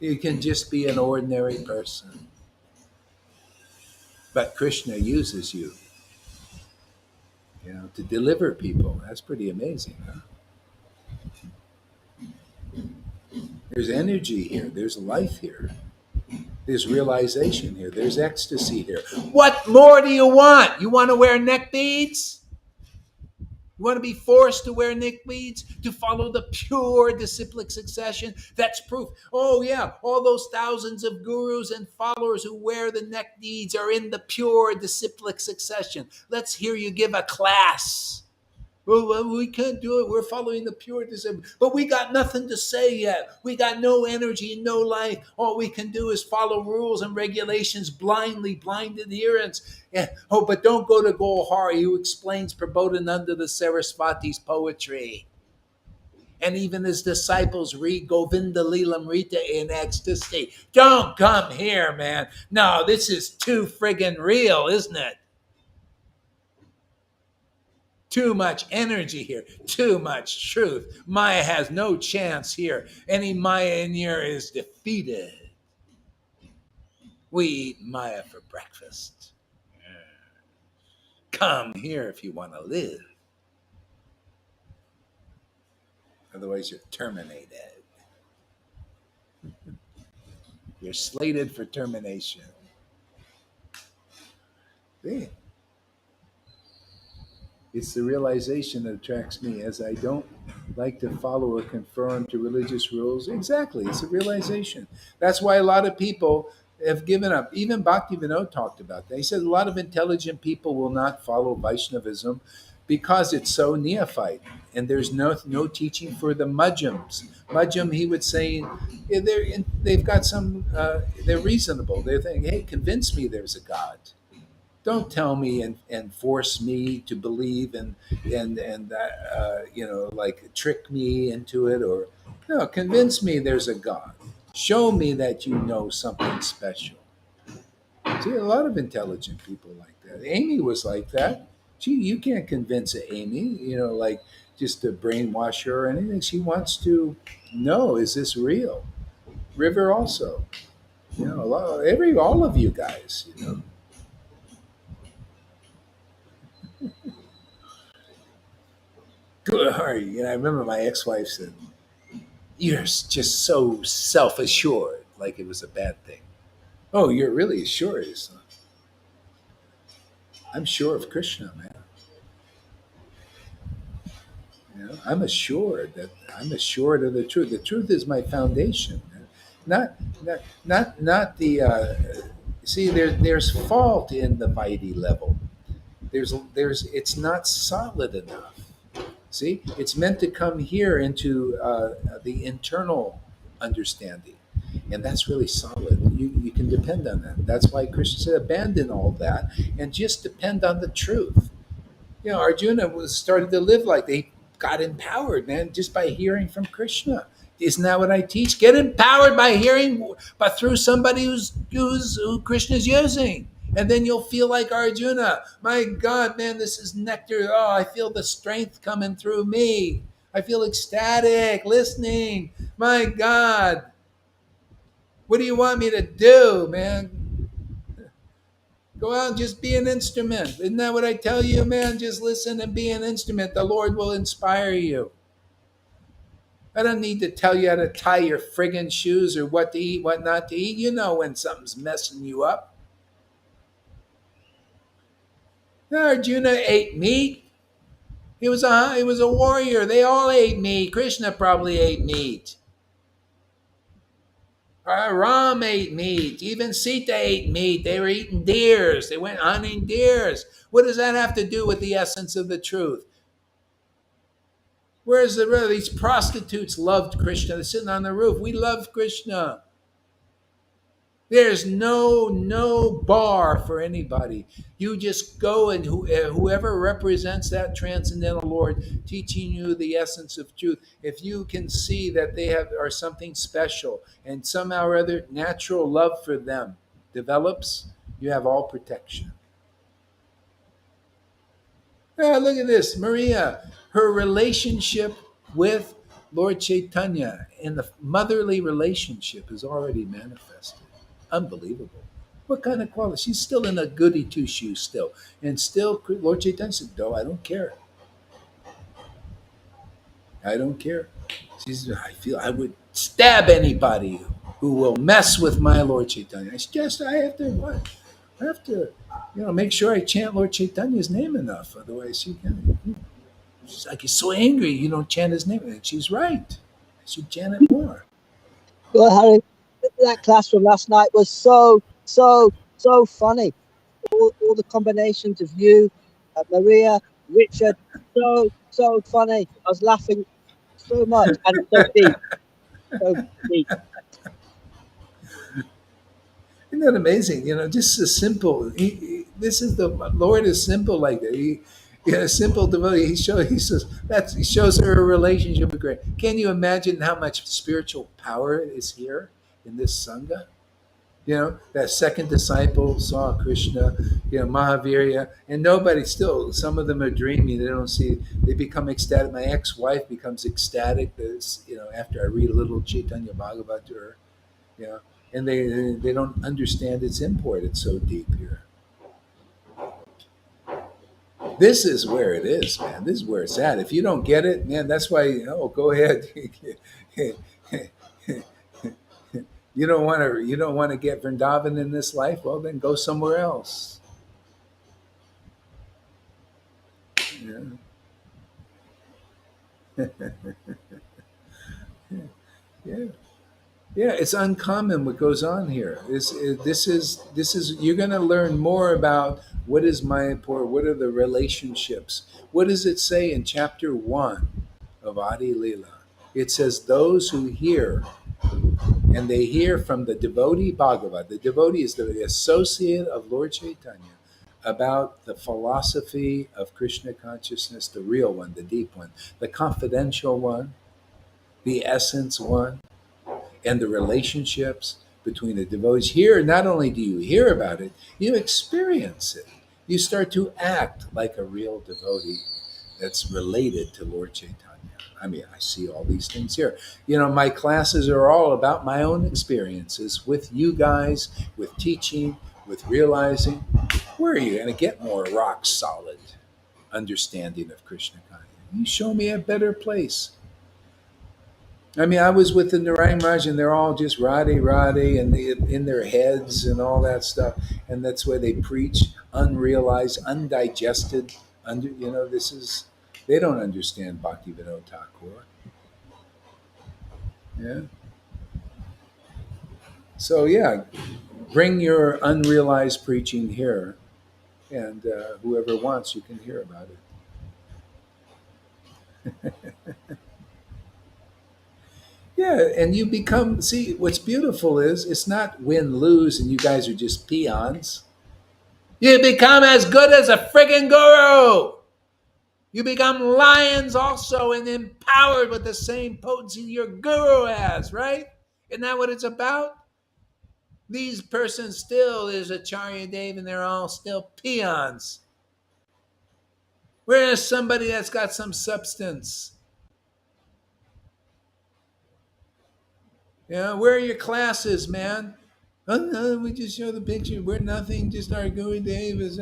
B: You can just be an ordinary person. But Krishna uses you, to deliver people. That's pretty amazing, huh? There's energy here. There's life here. There's realization here. There's ecstasy here. What more do you want? You want to wear neck beads? You want to be forced to wear neck beads to follow the pure disciplic succession? That's proof. Oh, yeah, all those thousands of gurus and followers who wear the neck beads are in the pure disciplic succession. Let's hear you give a class. Well, we can't do it. We're following the pure discipline. But we got nothing to say yet. We got no energy, no life. All we can do is follow rules and regulations blindly, blind adherence. Yeah. Oh, but don't go to Gohari, who explains Prabodhananda the Sarasvati's poetry. And even his disciples read Govinda Leelamrita in ecstasy. Don't come here, man. No, this is too friggin' real, isn't it? Too much energy here, too much truth. Maya has no chance here. Any Maya in here is defeated. We eat Maya for breakfast. Come here if you want to live. Otherwise, you're terminated. You're slated for termination. See? It's the realization that attracts me, as I don't like to follow or conform to religious rules. Exactly. It's a realization. That's why a lot of people have given up. Even Bhaktivinoda talked about that. He said a lot of intelligent people will not follow Vaishnavism because it's so neophyte, and there's no teaching for the Mudjams. Mudjam, he would say, they've got some, they're reasonable. They're thinking, hey, convince me there's a God. Don't tell me and force me to believe and like trick me into it, or no, convince me there's a God. Show me that you know something special. See, a lot of intelligent people like that. Amy was like that. You can't convince Amy, like just to brainwash her or anything. She wants to know, is this real? River also, all of you guys, Good. I remember my ex-wife said, "You're just so self-assured," like it was a bad thing. Oh, you're really assured. I'm sure of Krishna, man. I'm assured of the truth. The truth is my foundation, man. Not the. See, there's fault in the Vaidhi level. It's not solid enough. See, it's meant to come here into the internal understanding, and that's really solid. You can depend on that. That's why Krishna said, abandon all that and just depend on the truth. Arjuna was started to live like they got empowered, man, just by hearing from Krishna. Isn't that what I teach? Get empowered by hearing, but through somebody who Krishna's using. And then you'll feel like Arjuna. My God, man, this is nectar. Oh, I feel the strength coming through me. I feel ecstatic listening. My God. What do you want me to do, man? Go out and just be an instrument. Isn't that what I tell you, man? Just listen and be an instrument. The Lord will inspire you. I don't need to tell you how to tie your friggin' shoes or what to eat, what not to eat. You know when something's messing you up. Arjuna ate meat. He was a warrior. They all ate meat. Krishna probably ate meat. Ram ate meat. Even Sita ate meat. They were eating deers. They went hunting deers. What does that have to do with the essence of the truth? Where's these prostitutes loved Krishna? They're sitting on the roof. We love Krishna. There's no bar for anybody. You just go and whoever represents that transcendental Lord teaching you the essence of truth. If you can see that they are something special and somehow or other natural love for them develops, you have all protection. Yeah, look at this, Maria. Her relationship with Lord Caitanya in the motherly relationship is already manifested. Unbelievable. What kind of quality? She's still in a goody two shoes still. And still, Lord Chaitanya said, no, I don't care. I don't care. I feel I would stab anybody who will mess with my Lord Chaitanya. It's just, I have to, what? I have to, make sure I chant Lord Chaitanya's name enough. Otherwise, she's like, he's so angry you don't chant his name. And she's right. I should chant it more.
D: Well, Harry, that class from last night was so funny. All the combinations of you, Maria, Richard, so funny. I was laughing so much and so deep, so deep.
B: Isn't that amazing? Just a simple. This is the Lord is simple like that. Simple devotee. He shows her a relationship with grace. Can you imagine how much spiritual power is here in this sangha? That second disciple saw Krishna, Mahavirya, and nobody still. Some of them are dreaming. They don't see. They become ecstatic. My ex-wife becomes ecstatic. After I read a little Chaitanya Bhagavat to her, you know, and they don't understand its import. It's so deep here. This is where it is, man. This is where it's at. If you don't get it, man, that's why. Go ahead. You don't want to. You don't want to get Vrindavan in this life. Well, then go somewhere else. Yeah. Yeah. Yeah, it's uncommon what goes on here. This is you're going to learn more about what is Mayapur, what are the relationships. What does it say in chapter 1 of Adi Leela? It says those who hear, and they hear from the devotee Bhagavat. The devotee is the associate of Lord Chaitanya about the philosophy of Krishna consciousness, the real one, the deep one, the confidential one, the essence one, and the relationships between the devotees. Here, not only do you hear about it, you experience it. You start to act like a real devotee that's related to Lord Chaitanya. I mean, I see all these things here. My classes are all about my own experiences with you guys, with teaching, with realizing. Where are you going to get more rock solid understanding of Krishna consciousness? You show me a better place. I mean, I was with the Narayan Raj, and they're all just Radhe, and in their heads and all that stuff. And that's where they preach unrealized, undigested. They don't understand Bhakti Vinod Thakur. Yeah. So, yeah, bring your unrealized preaching here, and whoever wants, you can hear about it. Yeah, and you become, see, what's beautiful is it's not win lose and you guys are just peons. You become as good as a friggin' guru. You become lions also and empowered with the same potency your guru has, right? Isn't that what it's about? These persons still is Acharya Dev and they're all still peons. Whereas somebody that's got some substance. Where are your classes, man? Oh no, we just show the picture. We're nothing, just our guru Dave is.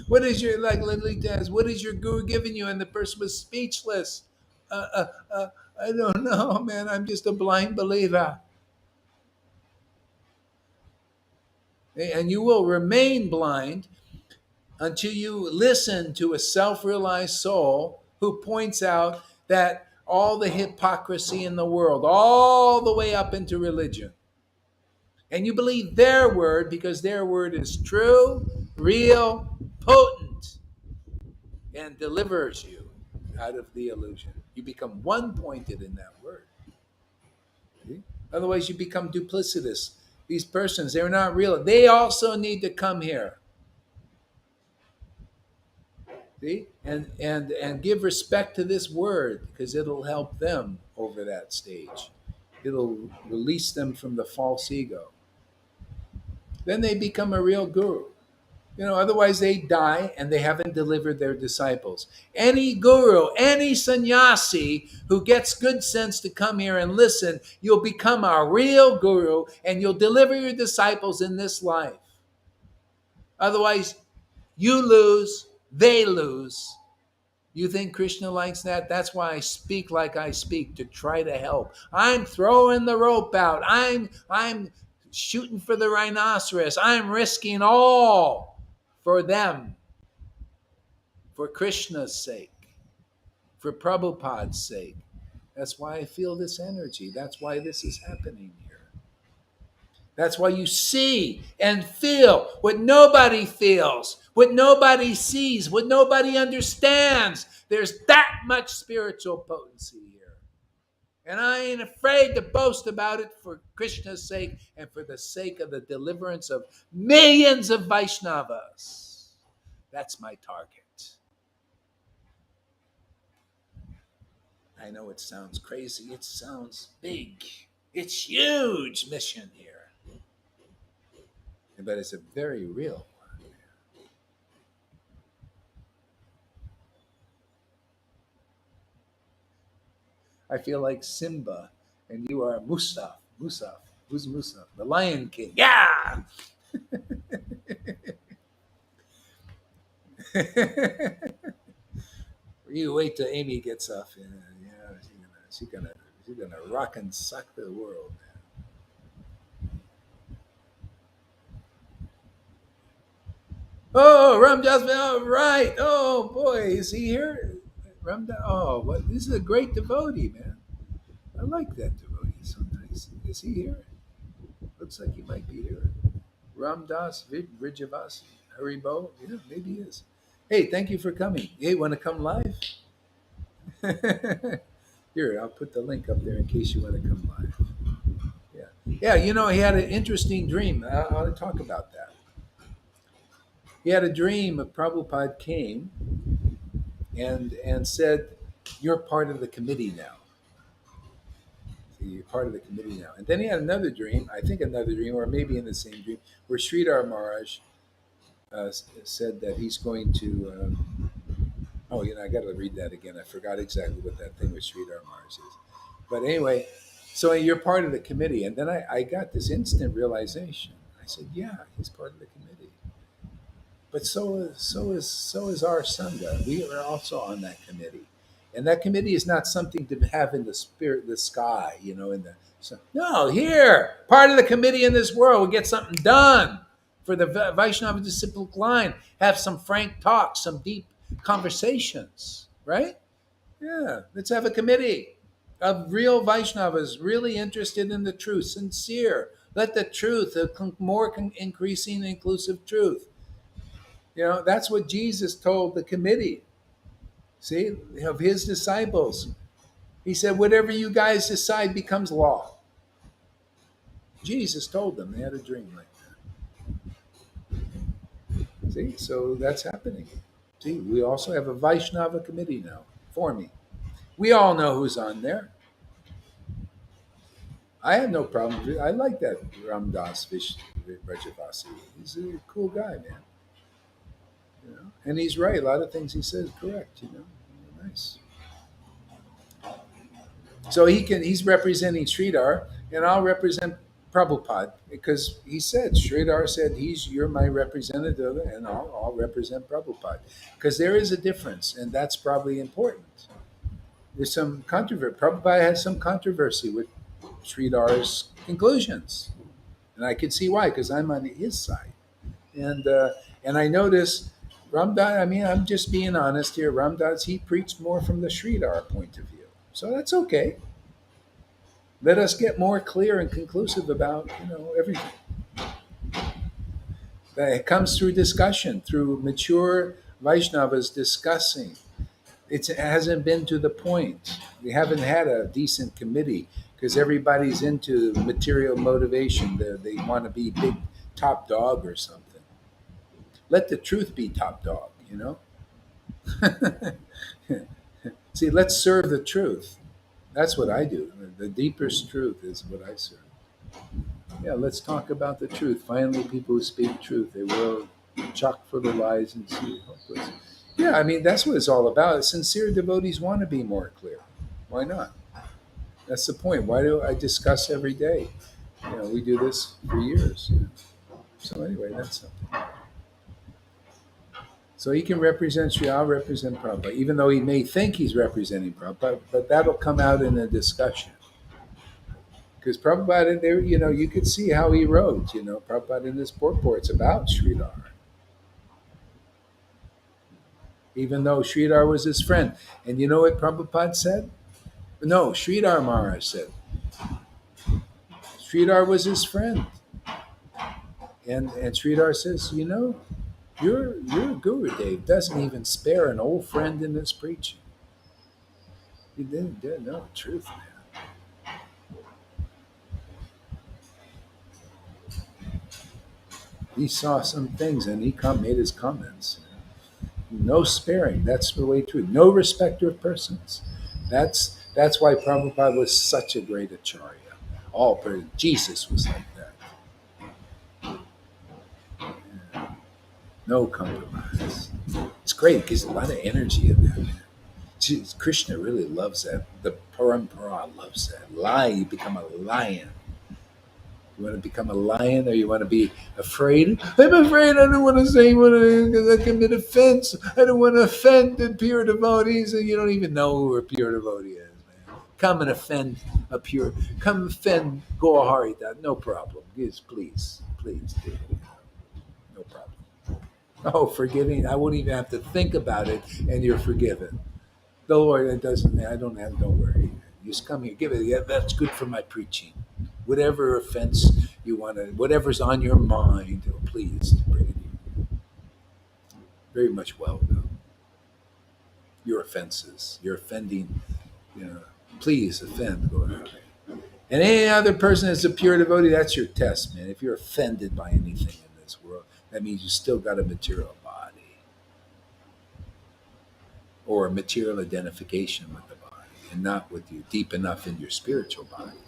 B: What is your, like Lalita asked, what is your guru giving you? And the person was speechless. Uh, uh, uh, I don't know, man. I'm just a blind believer. And you will remain blind until you listen to a self realized soul who points out that all the hypocrisy in the world, all the way up into religion, and you believe their word because their word is true, real, potent, and delivers you out of the illusion. You become one pointed in that word. See? Otherwise, you become duplicitous. These persons, they're not real. They also need to come here. See? And give respect to this word because it'll help them over that stage. It'll release them from the false ego. Then they become a real guru. Otherwise they die and they haven't delivered their disciples. Any guru, any sannyasi who gets good sense to come here and listen, you'll become a real guru and you'll deliver your disciples in this life. Otherwise, you lose, they lose. You think Krishna likes that? That's why I speak like I speak, to try to help. I'm throwing the rope out. I'm shooting for the rhinoceros. I'm risking all for them, for Krishna's sake, for Prabhupada's sake. That's why I feel this energy. That's why this is happening here. That's why you see and feel what nobody feels, what nobody sees, what nobody understands. There's that much spiritual potency here. And I ain't afraid to boast about it for Krishna's sake and for the sake of the deliverance of millions of Vaishnavas. That's my target. I know it sounds crazy. It sounds big. It's huge mission here. But it's a very real one. I feel like Simba and you are Musaf. Musaf. Who's Musaf? The Lion King. Yeah! You wait till Amy gets off. She's gonna rock and suck the world. Oh, Ramdas, all right. Oh boy, is he here? Ramdas. Oh, what? This is a great devotee, man. I like that devotee. So nice. Is he here? Looks like he might be here. Ramdas Vrijavasi Haribo. Yeah, maybe he is. Hey, thank you for coming. Hey, want to come live? Here, I'll put the link up there in case you want to come live. Yeah, he had an interesting dream. I ought to talk about that. He had a dream of Prabhupada came and said, "You're part of the committee now. So you're part of the committee now." And then he had another dream, I think another dream, or maybe in the same dream, where Sridhar Maharaj said that he's going to. I got to read that again. I forgot exactly what that thing with Sridhar Maharaj is. But anyway, so you're part of the committee, and then I got this instant realization. I said, "Yeah, he's part of the committee." But so is our sangha. We are also on that committee, and that committee is not something to have in the spirit, the sky, in the. No, here, part of the committee in this world. We get something done for the Vaishnava disciplic line. Have some frank talks, some deep conversations, right? Yeah, let's have a committee of real Vaishnavas, really interested in the truth, sincere. Let the truth, increasing inclusive truth. That's what Jesus told the committee. See, of his disciples. He said, whatever you guys decide becomes law. Jesus told them. They had a dream like that. See, so that's happening. See, we also have a Vaishnava committee now, forming. We all know who's on there. I have no problem. I like that Ramdas Vrajavasi. He's a cool guy, man. And he's right. A lot of things he says correct. Nice. So he's representing Sridhar, and I'll represent Prabhupada, because he said, Sridhar said, you're my representative, and I'll represent Prabhupada. Because there is a difference, and that's probably important. There's some controversy. Prabhupada had some controversy with Sridhar's conclusions. And I can see why, because I'm on his side. And I notice Ramdas, I mean, I'm just being honest here. Ramdas, he preached more from the Sridhar point of view. So that's okay. Let us get more clear and conclusive about, everything. That it comes through discussion, through mature Vaishnavas discussing. It hasn't been to the point. We haven't had a decent committee because everybody's into material motivation. They want to be big top dog or something. Let the truth be top dog, See, let's serve the truth. That's what I do. The deepest truth is what I serve. Yeah, let's talk about the truth. Finally, people who speak truth, they will chock full of lies and see hopeless. Yeah, I mean, that's what it's all about. Sincere devotees want to be more clear. Why not? That's the point. Why do I discuss every day? We do this for years. So anyway, that's something. So he can represent Sri, I'll represent Prabhupada, even though he may think he's representing Prabhupada, but that'll come out in a discussion. Because Prabhupada, there, you could see how he wrote, Prabhupada in his purports about Sridhar. Even though Sridhar was his friend. And you know what Prabhupada said? No, Sridhar Maharaj said. Sridhar was his friend. And Sridhar says, your Gurudev doesn't even spare an old friend in his preaching. He didn't know the truth, man. He saw some things and he made his comments. No sparing. That's the way to it. No respecter of persons. That's why Prabhupada was such a great acharya. Jesus was like that. Yeah. No compromise. It's great because a lot of energy in that. Krishna really loves that. The parampara loves that. Lie, you become a lion. You want to become a lion, or you want to be afraid? I'm afraid. I don't want to say what because I commit offense. I don't want to offend the pure devotees, and you don't even know who a pure devotee is, man. Come and offend a pure. Come offend Gaura Harita. No problem. Yes, please do. No problem. Oh, forgiving. I won't even have to think about it, and you're forgiven. The Lord, don't worry. Just come here, give it. Yeah, that's good for my preaching. Whatever offense you want to, whatever's on your mind, please bring it here. Very much welcome. Your offenses, you're offending, please offend. And any other person that's a pure devotee, that's your test, man. If you're offended by anything in this world, that means you still got a material body or a material identification with the body and not with you deep enough in your spiritual body.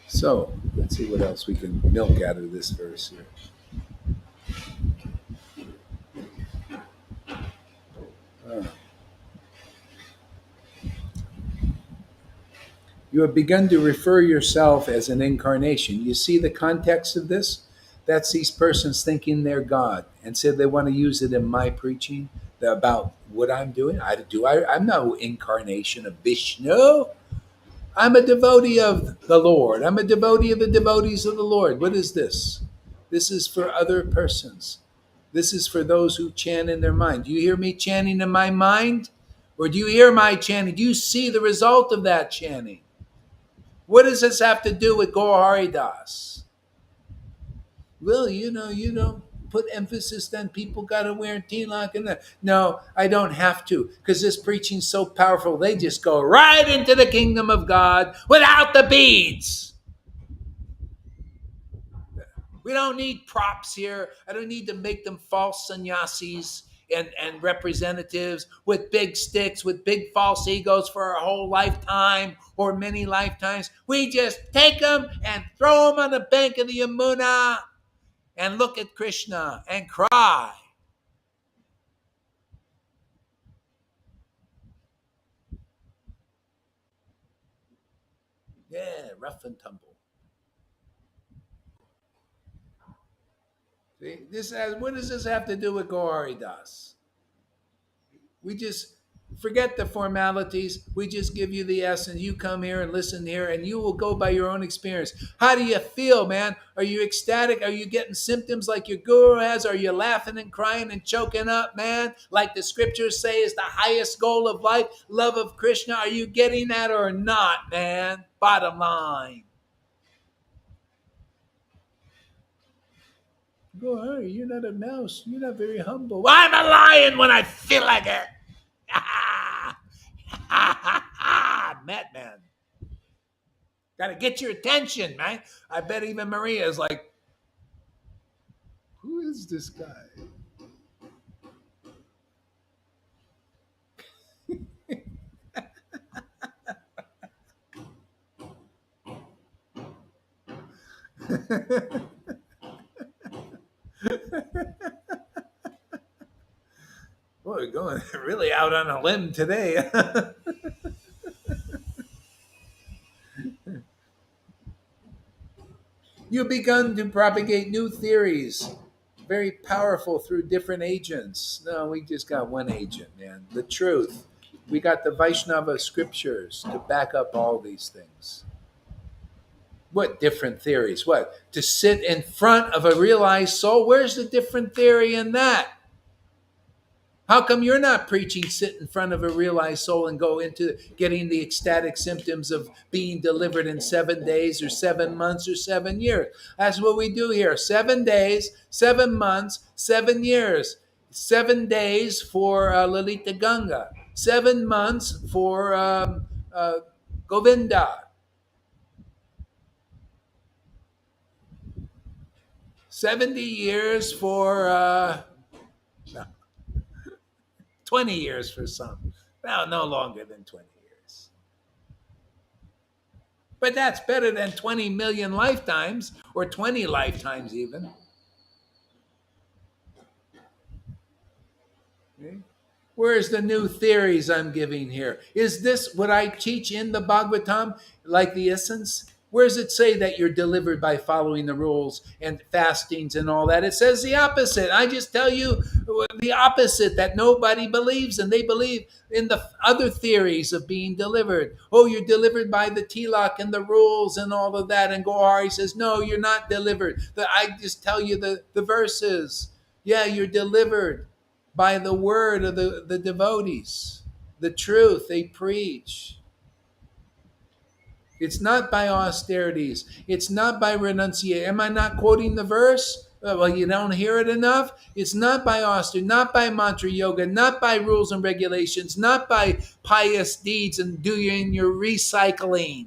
B: So let's see what else we can milk out of this verse here. You have begun to refer yourself as an incarnation. You see the context of this? That's these persons thinking they're God and said they want to use it in my preaching about what I'm doing. I'm no incarnation of Vishnu. I'm a devotee of the Lord. I'm a devotee of the devotees of the Lord. What is this? This is for other persons. This is for those who chant in their mind. Do you hear me chanting in my mind? Or do you hear my chanting? Do you see the result of that chanting? What does this have to do with Gaura Das? Well, you don't put emphasis then people got to wear tilak and that. No, I don't have to because this preaching's so powerful. They just go right into the kingdom of God without the beads. We don't need props here. I don't need to make them false sannyasis and representatives with big sticks, with big false egos for a whole lifetime or many lifetimes. We just take them and throw them on the bank of the Yamuna and look at Krishna and cry. it rough and tumble. See, what does this have to do with Gauri Das? We just forget the formalities. We just give you the essence. You come here and listen here, and you will go by your own experience. How do you feel, man? Are you ecstatic? Are you getting symptoms like your guru has? Are you laughing and crying and choking up, man? Like the scriptures say is the highest goal of life, love of Krishna. Are you getting that or not, man? Bottom line. Go, hey, you're not a mouse. You're not very humble. Well, I'm a lion when I feel like it. Madman. Got to get your attention, man. I bet even Maria is like, who is this guy? Boy, we're going really out on a limb today. You've begun to propagate new theories, very powerful through different agents. No, we just got one agent, man. The truth. We got the Vaishnava scriptures to back up all these things. What different theories? What? To sit in front of a realized soul? Where's the different theory in that? How come you're not preaching sit in front of a realized soul and go into getting the ecstatic symptoms of being delivered in 7 days or 7 months or 7 years? That's what we do here. 7 days, 7 months, 7 years. 7 days for Lalita Ganga. 7 months for Govinda. 70 years for 20 years for some. Well, no longer than 20 years. But that's better than 20 million lifetimes or 20 lifetimes even. Okay. Where's the new theories I'm giving here? Is this what I teach in the Bhagavatam, like the essence? Where does it say that you're delivered by following the rules and fastings and all that? It says the opposite. I just tell you the opposite, that nobody believes, and they believe in the other theories of being delivered. Oh, you're delivered by the tilak and the rules and all of that. And Gohari says, no, you're not delivered. I just tell you the verses. Yeah, you're delivered by the word of the devotees, the truth they preach. It's not by austerities. It's not by renunciation. Am I not quoting the verse? Well, you don't hear it enough. It's not by austerity, not by mantra yoga, not by rules and regulations, not by pious deeds and doing your recycling.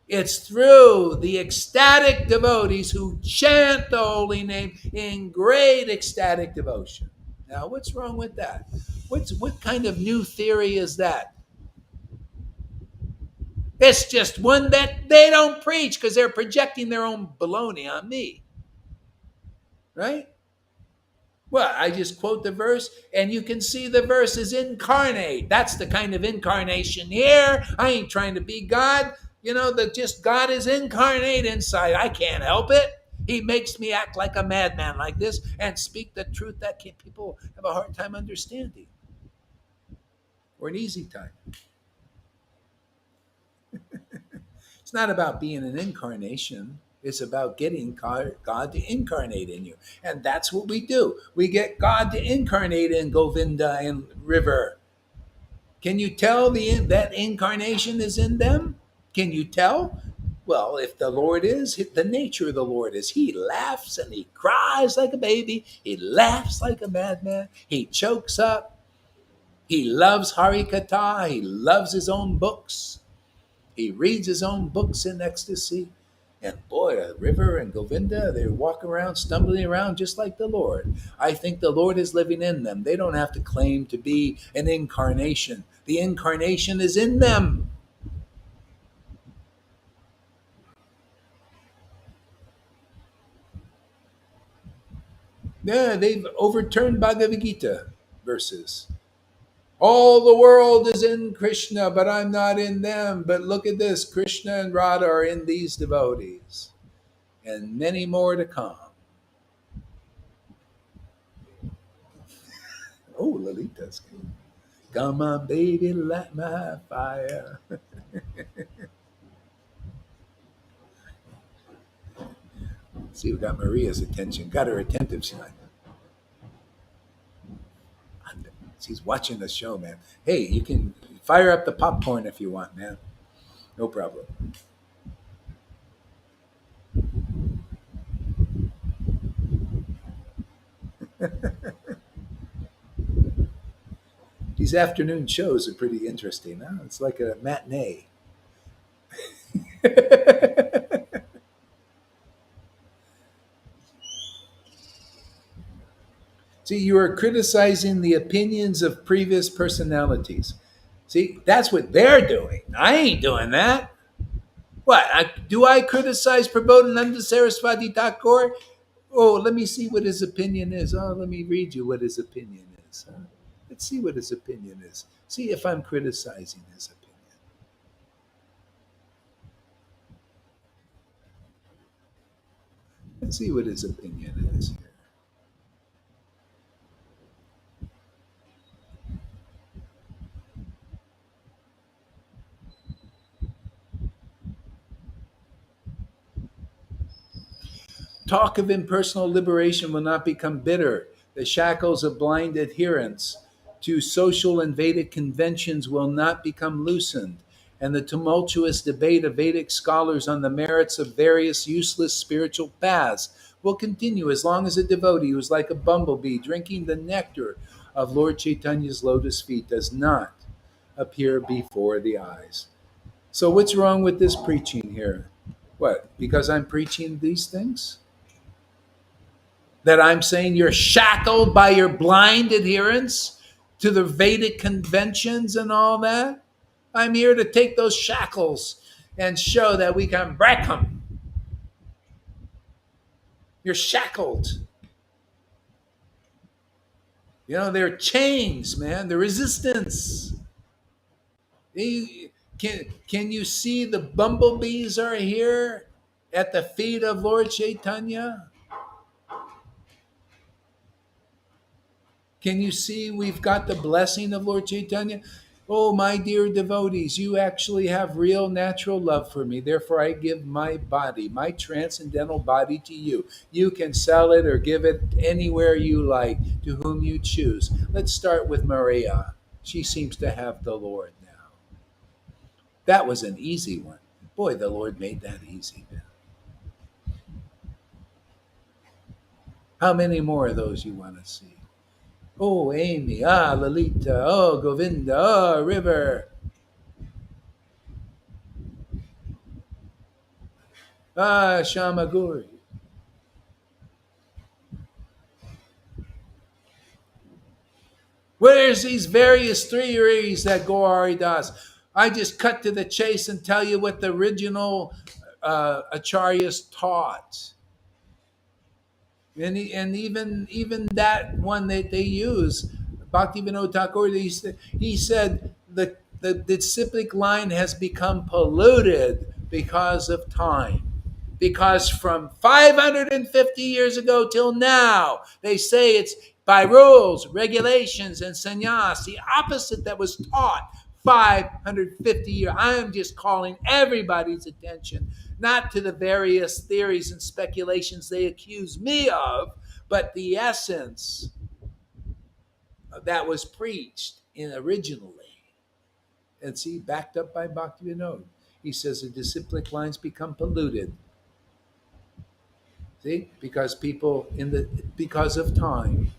B: It's through the ecstatic devotees who chant the holy name in great ecstatic devotion. Now, what's wrong with that? What kind of new theory is that? It's just one that they don't preach because they're projecting their own baloney on me. Right? Well, I just quote the verse, and you can see the verse is incarnate. That's the kind of incarnation here. I ain't trying to be God. You know, that just God is incarnate inside. I can't help it. He makes me act like a madman like this and speak the truth that people have a hard time understanding or an easy time. It's not about being an incarnation. It's about getting God to incarnate in you. And that's what we do. We get God to incarnate in Govinda and River. Can you tell that incarnation is in them? Can you tell? Well, if the Lord is, the nature of the Lord is he laughs and he cries like a baby. He laughs like a madman. He chokes up. He loves Hari Katha. He loves his own books. He reads his own books in ecstasy. And boy, River and Govinda, they walk around, stumbling around just like the Lord. I think the Lord is living in them. They don't have to claim to be an incarnation. The incarnation is in them. Yeah, they've overturned Bhagavad Gita verses. All the world is in Krishna, but I'm not in them. But look at this, Krishna and Radha are in these devotees, and many more to come. Oh, Lalita's good. Come on, baby, light my fire. See, we got Maria's attention. Got her attentive tonight. She's watching the show, man. Hey, you can fire up the popcorn if you want, man. No problem. These afternoon shows are pretty interesting. Huh? It's like a matinee. See, you are criticizing the opinions of previous personalities. See, that's what they're doing. I ain't doing that. What? Do I criticize Prabodhananda Saraswati Thakur? Oh, let me see what his opinion is. Oh, let me read you what his opinion is. Let's see what his opinion is. See if I'm criticizing his opinion. Let's see what his opinion is here. Talk of impersonal liberation will not become bitter. The shackles of blind adherence to social and Vedic conventions will not become loosened. And the tumultuous debate of Vedic scholars on the merits of various useless spiritual paths will continue as long as a devotee who is like a bumblebee drinking the nectar of Lord Chaitanya's lotus feet does not appear before the eyes. So, what's wrong with this preaching here? What? Because I'm preaching these things? That I'm saying you're shackled by your blind adherence to the Vedic conventions and all that? I'm here to take those shackles and show that we can break them. You're shackled. You know, they're chains, man, the resistance. Can you see the bumblebees are here at the feet of Lord Chaitanya? Can you see we've got the blessing of Lord Chaitanya? Oh, my dear devotees, you actually have real natural love for me. Therefore, I give my body, my transcendental body to you. You can sell it or give it anywhere you like, to whom you choose. Let's start with Maria. She seems to have the Lord now. That was an easy one. Boy, the Lord made that easy. How many more of those you want to see? Oh, Amy. Ah, Lalita. Oh, Govinda. Oh, River. Ah, Shamaguri. Where's these various theories that Gauri does? I just cut to the chase and tell you what the original acharyas taught. And even that one that they use, Bhaktivinoda Thakur, he said the disciplic line has become polluted because of time. Because from 550 years ago till now, they say it's by rules, regulations, and sannyas, the opposite that was taught 550 years. I am just calling everybody's attention, not to the various theories and speculations they accuse me of, but the essence that was preached in originally. And see, backed up by Bhaktivinoda. He says the disciplic lines become polluted. See, because because of time.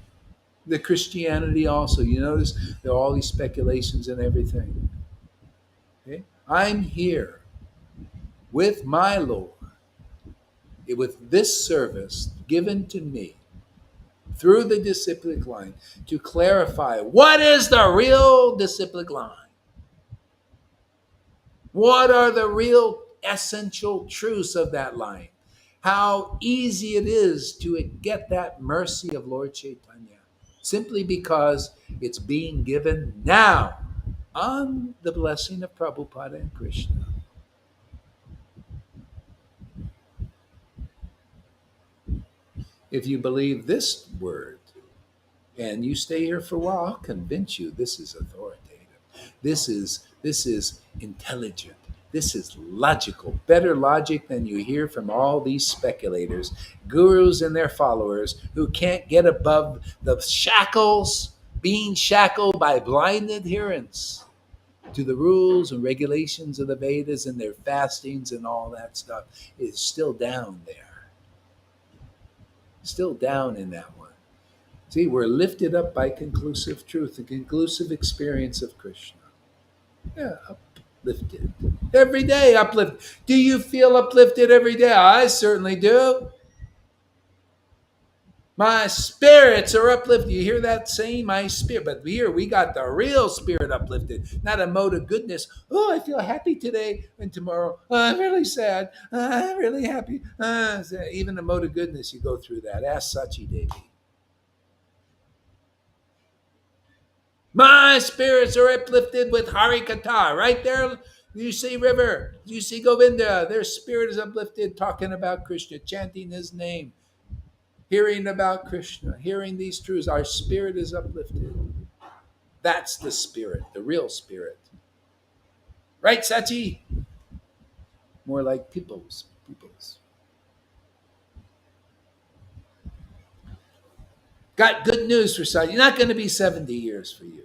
B: The Christianity also, you notice there are all these speculations and everything. Okay? I'm here with my Lord, with this service given to me through the disciplic line to clarify what is the real disciplic line. What are the real essential truths of that line? How easy it is to get that mercy of Lord Chaitanya. simply because it's being given now on the blessing of Prabhupada and Krishna. If you believe this word and you stay here for a while, I'll convince you this is authoritative. This is intelligent. This is logical. Better logic than you hear from all these speculators, gurus and their followers who can't get above the shackles, being shackled by blind adherence to the rules and regulations of the Vedas and their fastings and all that stuff. Is still down there. Still down in that one. See, we're lifted up by conclusive truth, the conclusive experience of Krishna. Yeah, uplifted. Every day uplifted. Do you feel uplifted every day? I certainly do. My spirits are uplifted. You hear that saying? My spirit. But here we got the real spirit uplifted, not a mode of goodness. Oh, I feel happy today and tomorrow. Oh, I'm really sad. I'm really happy. Even the mode of goodness, you go through that. Ask Sachi Devi. My spirits are uplifted with Hari Katha. Right there, you see River, you see Govinda. Their spirit is uplifted, talking about Krishna, chanting his name, hearing about Krishna, hearing these truths. Our spirit is uplifted. That's the spirit, the real spirit. Right, Sachi? More like peoples. Got good news for Sachi. Not going to be 70 years for you.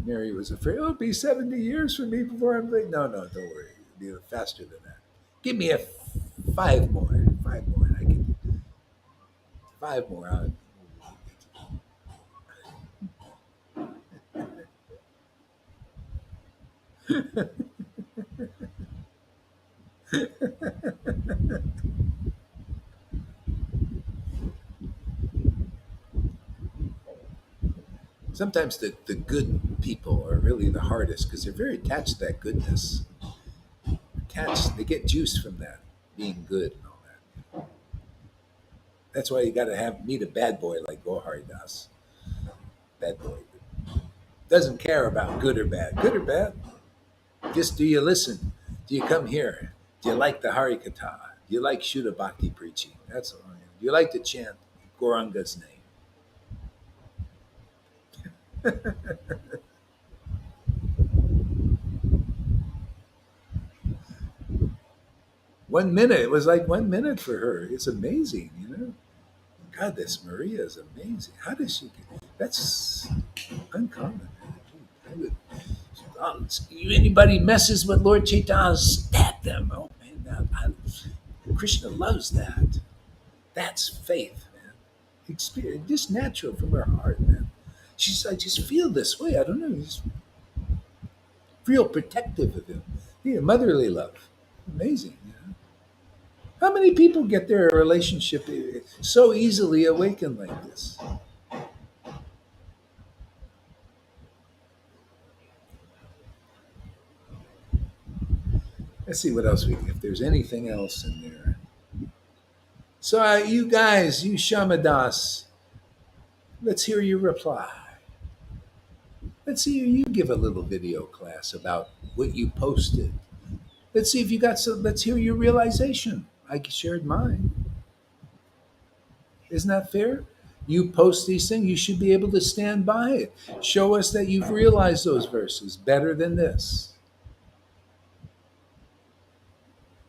B: Mary was afraid, oh, it'll be 70 years for me before I'm late. No, don't worry. It'll be faster than that. Give me five more. Five more. I can five more. Sometimes the good people are really the hardest because they're very attached to that goodness. Attached, they get juice from that, being good and all that. That's why you got to meet a bad boy like Gohari Das. Bad boy doesn't care about good or bad. Good or bad, just do you listen? Do you come here? Do you like the Hari Katha? Do you like Shuddha Bhakti preaching? That's all. Do you like to chant Gauranga's name? 1 minute. It was like 1 minute for her. It's amazing, you know. God, this Maria is amazing. How does she get? That's uncommon. Anybody messes with Lord Chaitanya, stab them. Oh man, Krishna loves that. That's faith, man. Experience, just natural from her heart, man. She's, I just feel this way. I don't know. Just real protective of him. Yeah, motherly love. Amazing. You know? How many people get their relationship so easily awakened like this? Let's see what else if there's anything else in there. So you guys, you Shamadas, let's hear your reply. Let's see you give a little video class about what you posted. Let's see if you got some. Let's hear your realization. I shared mine. Isn't that fair? You post these things, you should be able to stand by it. Show us that you've realized those verses better than this.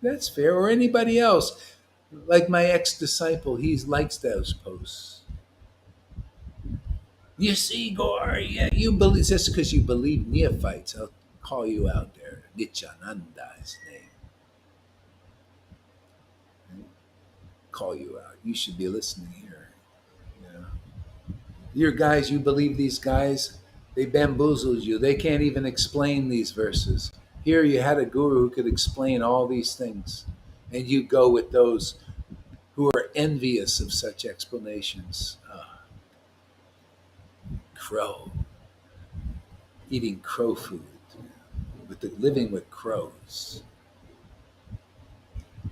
B: That's fair. Or anybody else. Like my ex-disciple, he likes those posts. You see, Gore, yeah, you believe just because you believe neophytes, I'll call you out there. Nityananda is his name. Call you out. You should be listening here. Yeah. Your guys, you believe these guys, they bamboozled you. They can't even explain these verses. Here you had a guru who could explain all these things. And you go with those who are envious of such explanations. Crow. eating crow food, living with crows.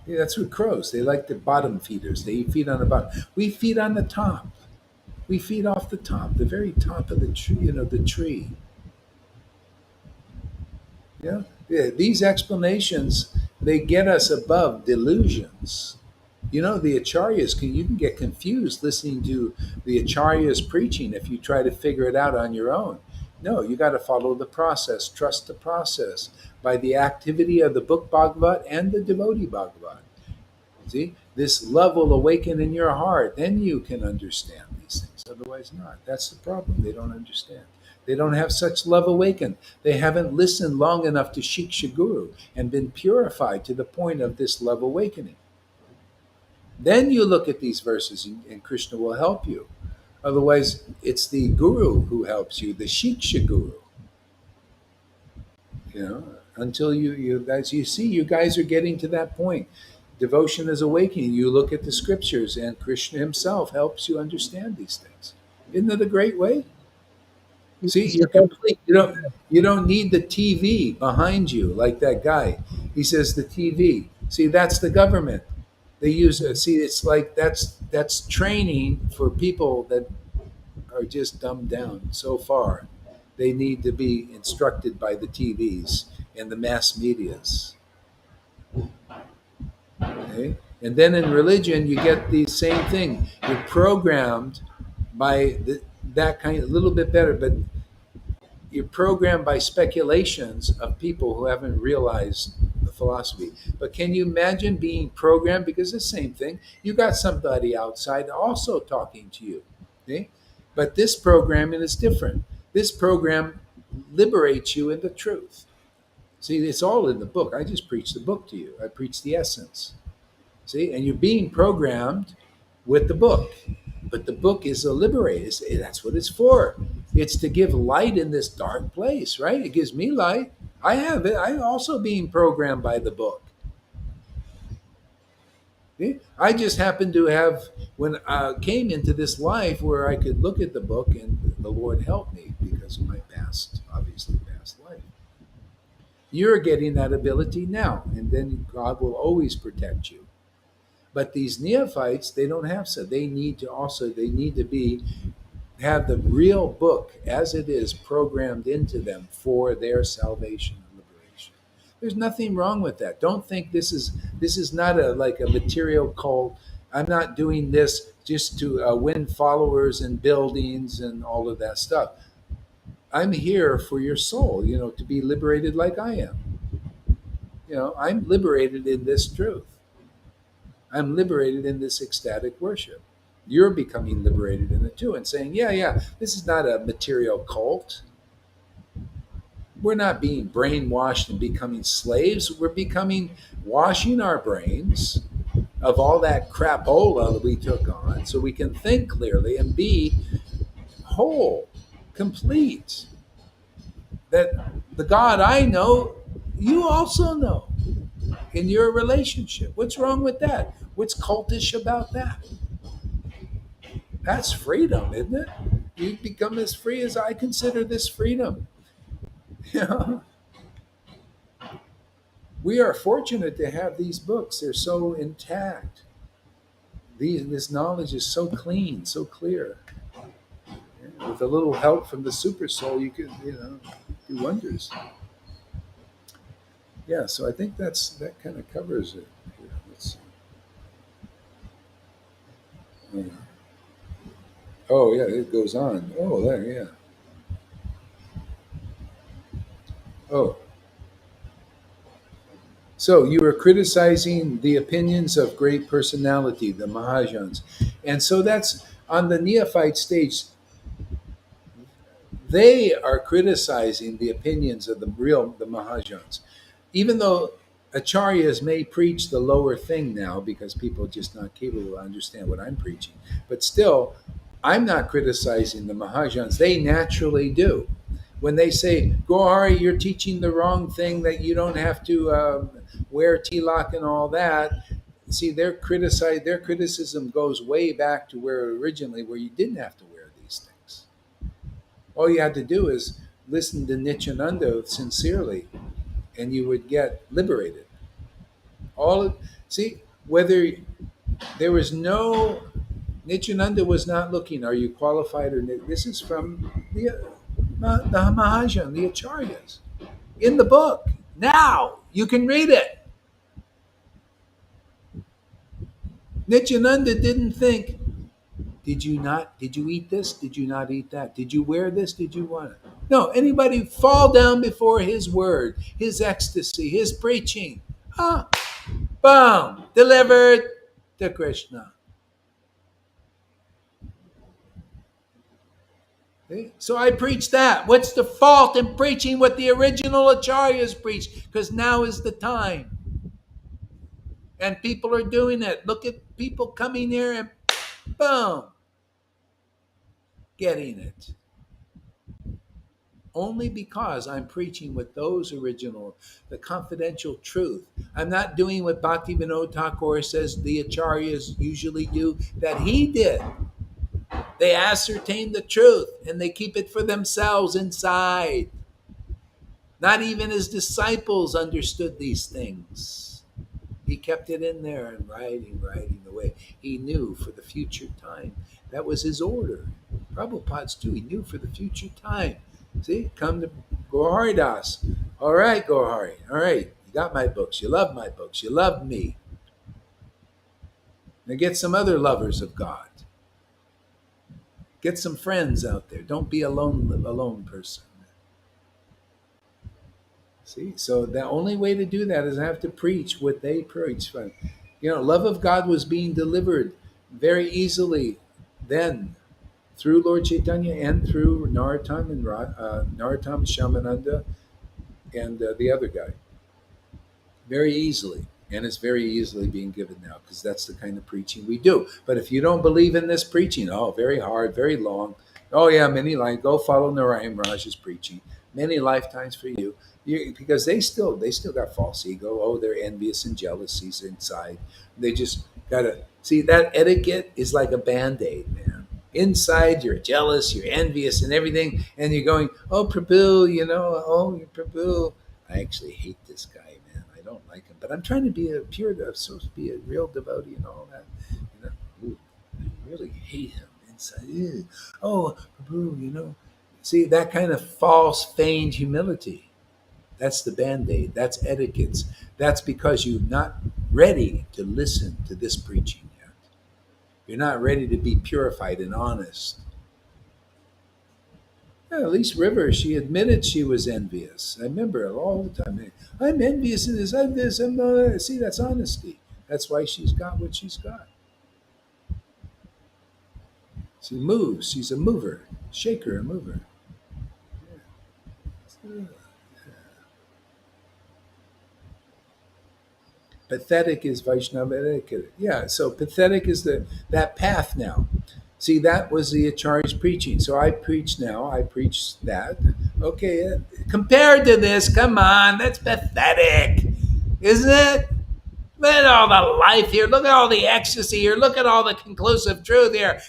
B: Yeah, that's what crows. They like the bottom feeders. They feed on the bottom. We feed on the top. We feed off the top, the very top of the tree. The tree. Yeah. These explanations, they get us above delusions. The acharyas you can get confused listening to the acharyas preaching if you try to figure it out on your own. No, you got to follow the process, trust the process by the activity of the book Bhagavat and the devotee Bhagavat. See, this love will awaken in your heart. Then you can understand these things. Otherwise, not. That's the problem. They don't understand. They don't have such love awakened. They haven't listened long enough to Shiksha Guru and been purified to the point of this love awakening. Then you look at these verses and Krishna will help you. Otherwise, it's the Guru who helps you, the Shiksha Guru. Until you see, you guys are getting to that point. Devotion is awakening. You look at the scriptures, and Krishna himself helps you understand these things. Isn't that a great way? See, you're complete. You don't need the TV behind you like that guy. He says the TV. See, that's the government. They use it. See, it's like that's training for people that are just dumbed down so far. They need to be instructed by the TVs and the mass medias. Okay? And then in religion, you get the same thing. You're programmed by that kind of a little bit better, but you're programmed by speculations of people who haven't realized the philosophy. But can you imagine being programmed? Because it's the same thing. You got somebody outside also talking to you. Okay? But this programming is different. This program liberates you in the truth. See, it's all in the book. I just preach the book to you. I preach the essence. See, and you're being programmed with the book. But the book is a liberator. That's what it's for. It's to give light in this dark place, right? It gives me light. I have it. I'm also being programmed by the book. See? I just happened to have, when I came into this life where I could look at the book and the Lord helped me because of my past, obviously past life. You're getting that ability now, and then God will always protect you. But these neophytes, they don't have so. They need to have the real book as it is programmed into them for their salvation and liberation. There's nothing wrong with that. Don't think this is not like a material cult. I'm not doing this just to win followers and buildings and all of that stuff. I'm here for your soul, to be liberated like I am. I'm liberated in this truth. I'm liberated in this ecstatic worship. You're becoming liberated in it too and saying, yeah, this is not a material cult. We're not being brainwashed and becoming slaves. We're washing our brains of all that crapola that we took on so we can think clearly and be whole, complete. That the God I know, you also know in your relationship. What's wrong with that? What's cultish about that? That's freedom, isn't it? You become as free as I consider this freedom. We are fortunate to have these books. They're so intact. This knowledge is so clean, so clear. With a little help from the super soul, you could, do wonders. Yeah, so I think that kind of covers it. Here, let's see. Oh yeah, it goes on. Oh, there, yeah. Oh, so you were criticizing the opinions of great personality, the Mahajans, and so that's on the neophyte stage. They are criticizing the opinions of the Mahajans, even though acharyas may preach the lower thing now because people are just not capable to understand what I'm preaching. But still, I'm not criticizing the Mahajans. They naturally do. When they say, Gohari, you're teaching the wrong thing, that you don't have to wear tilak and all that. See, their criticism goes way back to where you didn't have to wear these things. All you had to do is listen to Nityananda sincerely, and you would get liberated. All see whether there was no Nityananda was not looking. Are you qualified or this is from the Mahajan, the Acharyas, in the book. Now you can read it. Nityananda didn't think, did you not? Did you eat this? Did you not eat that? Did you wear this? Did you want it? No, anybody fall down before his word, his ecstasy, his preaching. Ah, boom, delivered to Krishna. Okay? So I preach that. What's the fault in preaching what the original acharyas preached? Because now is the time. And people are doing it. Look at people coming here and boom, getting it. Only because I'm preaching with those original, the confidential truth. I'm not doing what Bhaktivinoda Thakur says the acharyas usually do, that he did. They ascertain the truth and they keep it for themselves inside. Not even his disciples understood these things. He kept it in there and writing away. He knew for the future time. That was his order. Prabhupada's too. He knew for the future time. See, come to Gaurahari Das. All right, Gaurahari. All right, you got my books. You love my books. You love me. Now get some other lovers of God. Get some friends out there. Don't be a lone person. See, so the only way to do that is I have to preach what they preach. Love of God was being delivered very easily then through Lord Caitanya and through Narottam and Narottam Shamananda and the other guy, very easily. And it's very easily being given now because that's the kind of preaching we do. But if you don't believe in this preaching, very hard, very long. Oh yeah, many like go follow Narayan Raj's preaching. Many lifetimes for you. Because they still got false ego. Oh, they're envious and jealousies inside. They just gotta see that etiquette is like a band-aid, man. Inside you're jealous, you're envious and everything, and you're going, oh Prabhu, oh Prabhu. I actually hate this guy, man. I don't like him. But I'm trying to be I'm supposed to be a real devotee and all that. Ooh, I really hate him inside. Ew. Oh, Prabhu, See, that kind of false, feigned humility. That's the band-aid. That's etiquettes. That's because you're not ready to listen to this preaching yet. You're not ready to be purified and honest. Yeah, at least River, she admitted she was envious. I remember her all the time. I'm envious of this, I'm this, I'm not. See, that's honesty. That's why she's got what she's got. She moves. She's a mover. Shaker, a mover. Yeah. Pathetic is Vaishnava etiquette. Yeah, so pathetic is that path now. See, that was the Acharya's preaching. So I preach now. I preach that. Okay, compared to this, come on, that's pathetic, isn't it? Look at all the life here. Look at all the ecstasy here. Look at all the conclusive truth here.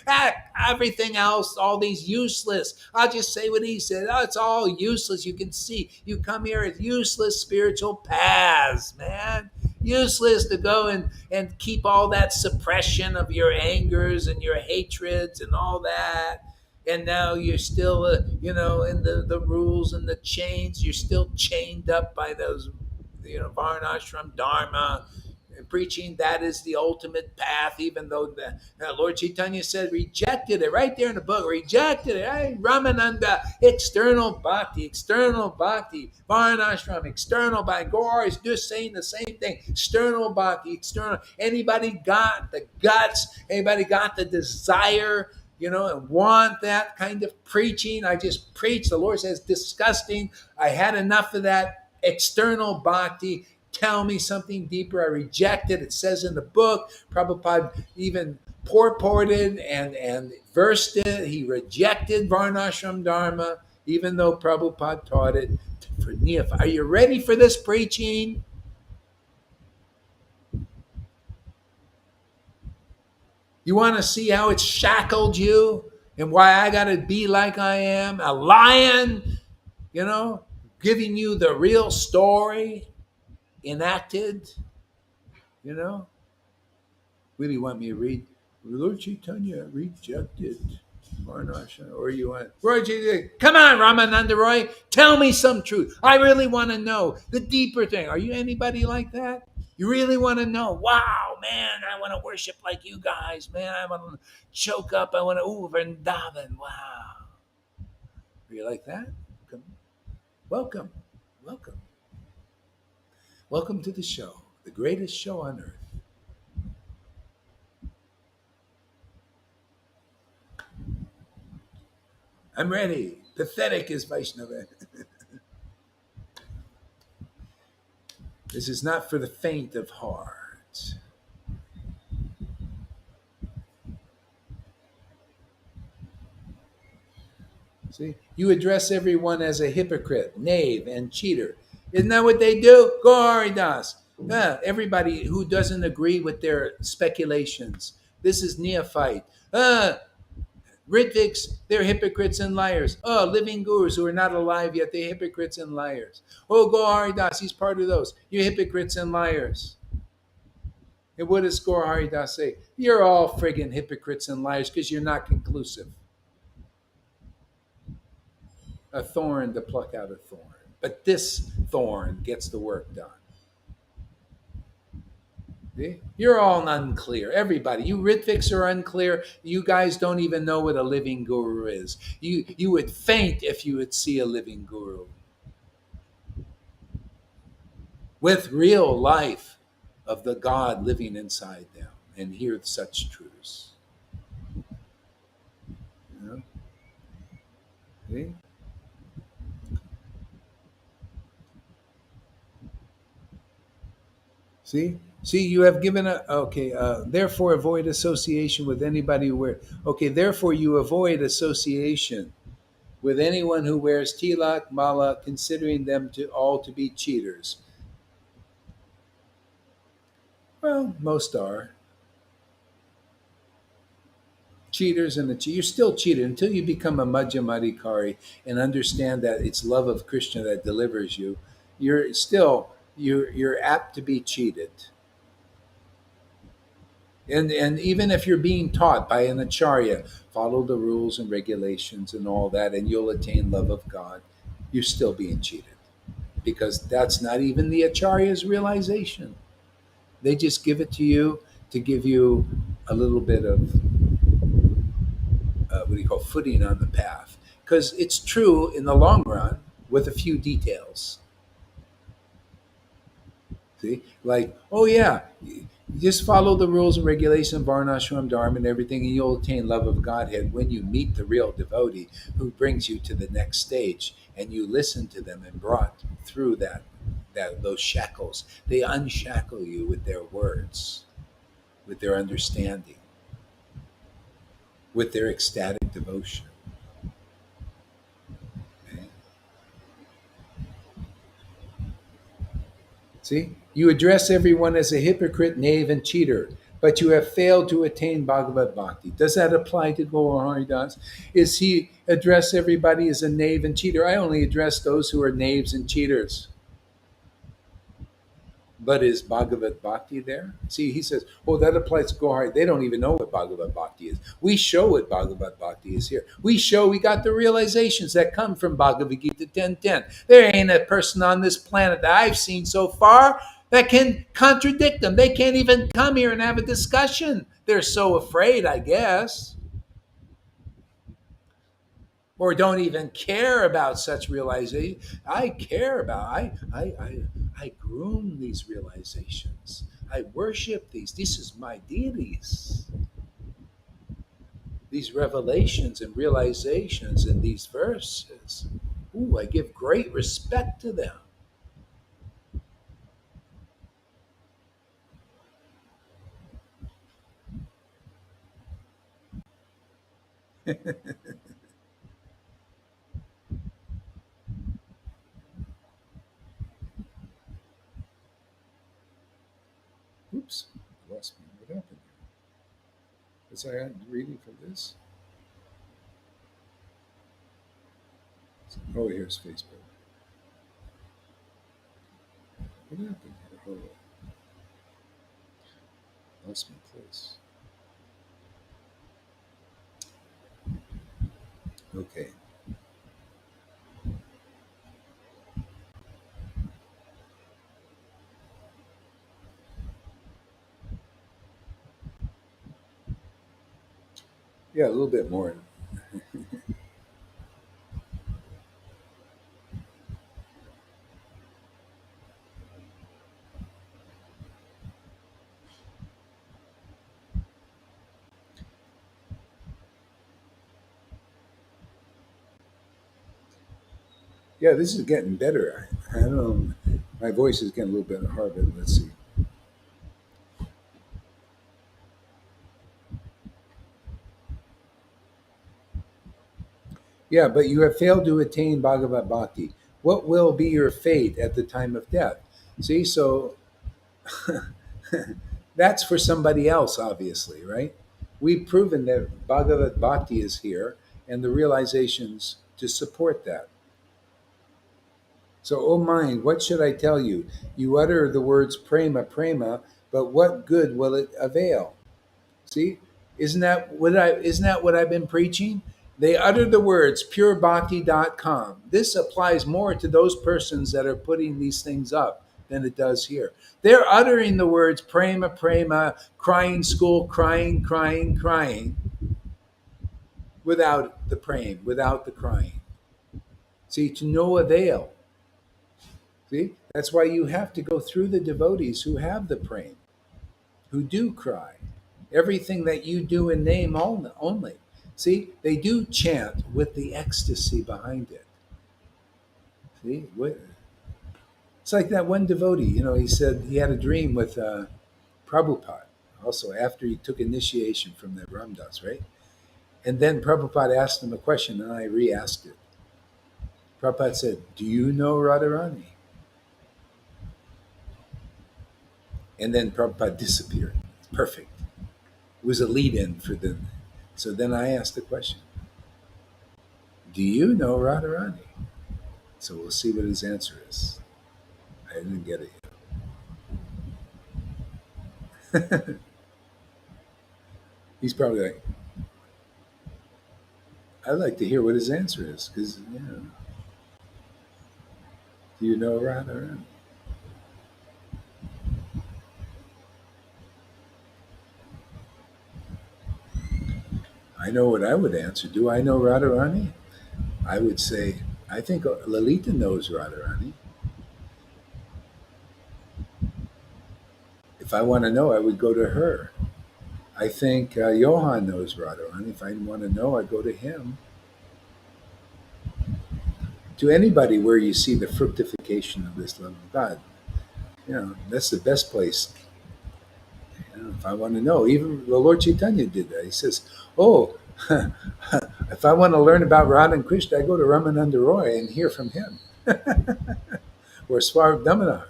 B: Everything else, all these useless. I'll just say what he said. Oh, it's all useless. You can see. You come here at useless spiritual paths, man. Useless to go and keep all that suppression of your angers and your hatreds and all that. And now you're still, in the rules and the chains. You're still chained up by those, Varnashram Dharma preaching that is the ultimate path, even though the Lord Caitanya said rejected it right there in the book, rejected it. Hey, Ramananda, external bhakti, Varnashram, external bhakti. Gaur is just saying the same thing. External bhakti, external. Anybody got the guts? Anybody got the desire? And want that kind of preaching? I just preach. The Lord says, disgusting. I had enough of that external bhakti. Tell me something deeper. I reject it. It says in the book, Prabhupada even purported and versed it. He rejected Varnashram Dharma, even though Prabhupada taught it for neophytes. Are you ready for this preaching? You want to see how it's shackled you and why I got to be like I am, a lion? you know, giving you the real story enacted, you know. What do you want me to read? Lord Caitanya rejected Varnashana, or you want Roy? Come on, Ramananda Roy, tell me some truth. I really want to know the deeper thing. Are you anybody like that? You really want to know? Wow, man, I want to worship like you guys, man. I want to choke up. I want to Vrindavan. Wow, are you like that? Come, welcome, welcome, welcome to the show, the greatest show on earth. I'm ready. Pathetic is Vaishnava. This is not for the faint of heart. See, you address everyone as a hypocrite, knave, and cheater. Isn't that what they do? Goridas. Everybody who doesn't agree with their speculations. This is neophyte. Ritviks, they're hypocrites and liars. Oh, living gurus who are not alive yet, they're hypocrites and liars. Oh, Goridas, he's part of those. You're hypocrites and liars. And what does Gaur Haridas say? You're all friggin' hypocrites and liars because you're not conclusive. A thorn to pluck out a thorn. But this thorn gets the work done. See? You're all unclear. Everybody. You Ritviks are unclear. You guys don't even know what a living guru is. You would faint if you would see a living guru. With real life of the God living inside them and hear such truths. You know? See? See, you have given a okay. Therefore, avoid association with anybody who wears. Okay, therefore, you avoid association with anyone who wears tilak, mala, considering them to all to be cheaters. Well, most are cheaters, and you're still cheated until you become a Madhyamadikari and understand that it's love of Krishna that delivers you. You're apt to be cheated. And even if you're being taught by an acharya, follow the rules and regulations and all that, and you'll attain love of God, you're still being cheated because that's not even the acharya's realization. They just give it to you to give you a little bit of what do you call footing on the path, because it's true in the long run with a few details. See, like, oh yeah, you just follow the rules and regulations, Varnashram, Dharma, and everything, and you'll attain love of Godhead when you meet the real devotee who brings you to the next stage, and you listen to them and brought through that those shackles. They unshackle you with their words, with their understanding, with their ecstatic devotion. Okay? See, you address everyone as a hypocrite, knave, and cheater, but you have failed to attain Bhagavad Bhakti. Does that apply to Gaur Haridas? Is he address everybody as a knave and cheater? I only address those who are knaves and cheaters. But is Bhagavad Bhakti there? See, he says, oh, that applies to Gaur. They don't even know what Bhagavad Bhakti is. We show what Bhagavad Bhakti is here. We show we got the realizations that come from Bhagavad Gita 10:10. There ain't a person on this planet that I've seen so far that can contradict them. They can't even come here and have a discussion. They're so afraid, I guess, or don't even care about such realization. I care about. I groom these realizations. I worship these. This is my deities. These revelations and realizations in these verses. Ooh, I give great respect to them. Oops, I lost me. What happened here? Was I reading from this? Oh, here's Facebook. What happened here? Oh, lost my place. Okay. Yeah, a little bit more. Yeah, this is getting better. I don't know. My voice is getting a little bit hard, but let's see. Yeah, but you have failed to attain Bhagavad Bhakti. What will be your fate at the time of death? See, so that's for somebody else, obviously, right? We've proven that Bhagavad Bhakti is here and the realizations to support that. So, oh mind, what should I tell you? You utter the words prema, prema, but what good will it avail? See, isn't that what I've been preaching? They utter the words purebhakti.com. This applies more to those persons that are putting these things up than it does here. They're uttering the words prema, prema, crying school, crying, crying, crying, without the praying, without the crying. See, to no avail. See, that's why you have to go through the devotees who have the praying, who do cry. Everything that you do in name only. See, they do chant with the ecstasy behind it. See, it's like that one devotee. He said he had a dream with Prabhupada. Also, after he took initiation from the Ramdas, right? And then Prabhupada asked him a question, and I re-asked it. Prabhupada said, "Do you know Radharani?" And then Prabhupada disappeared. It's perfect. It was a lead-in for them. So then I asked the question, "Do you know Radharani?" So we'll see what his answer is. I didn't get it yet. He's probably like, I'd like to hear what his answer is because, do you know Radharani? I know what I would answer. Do I know Radharani? I would say, I think Lalita knows Radharani. If I want to know, I would go to her. I think Johan knows Radharani. If I want to know, I go to him. To anybody where you see the fructification of this love of God, that's the best place. If I want to know, even the Lord Caitanya did that. He says, "Oh, if I want to learn about Radha and Krishna, I go to Ramananda Roy and hear from him, or Swarup Damodar."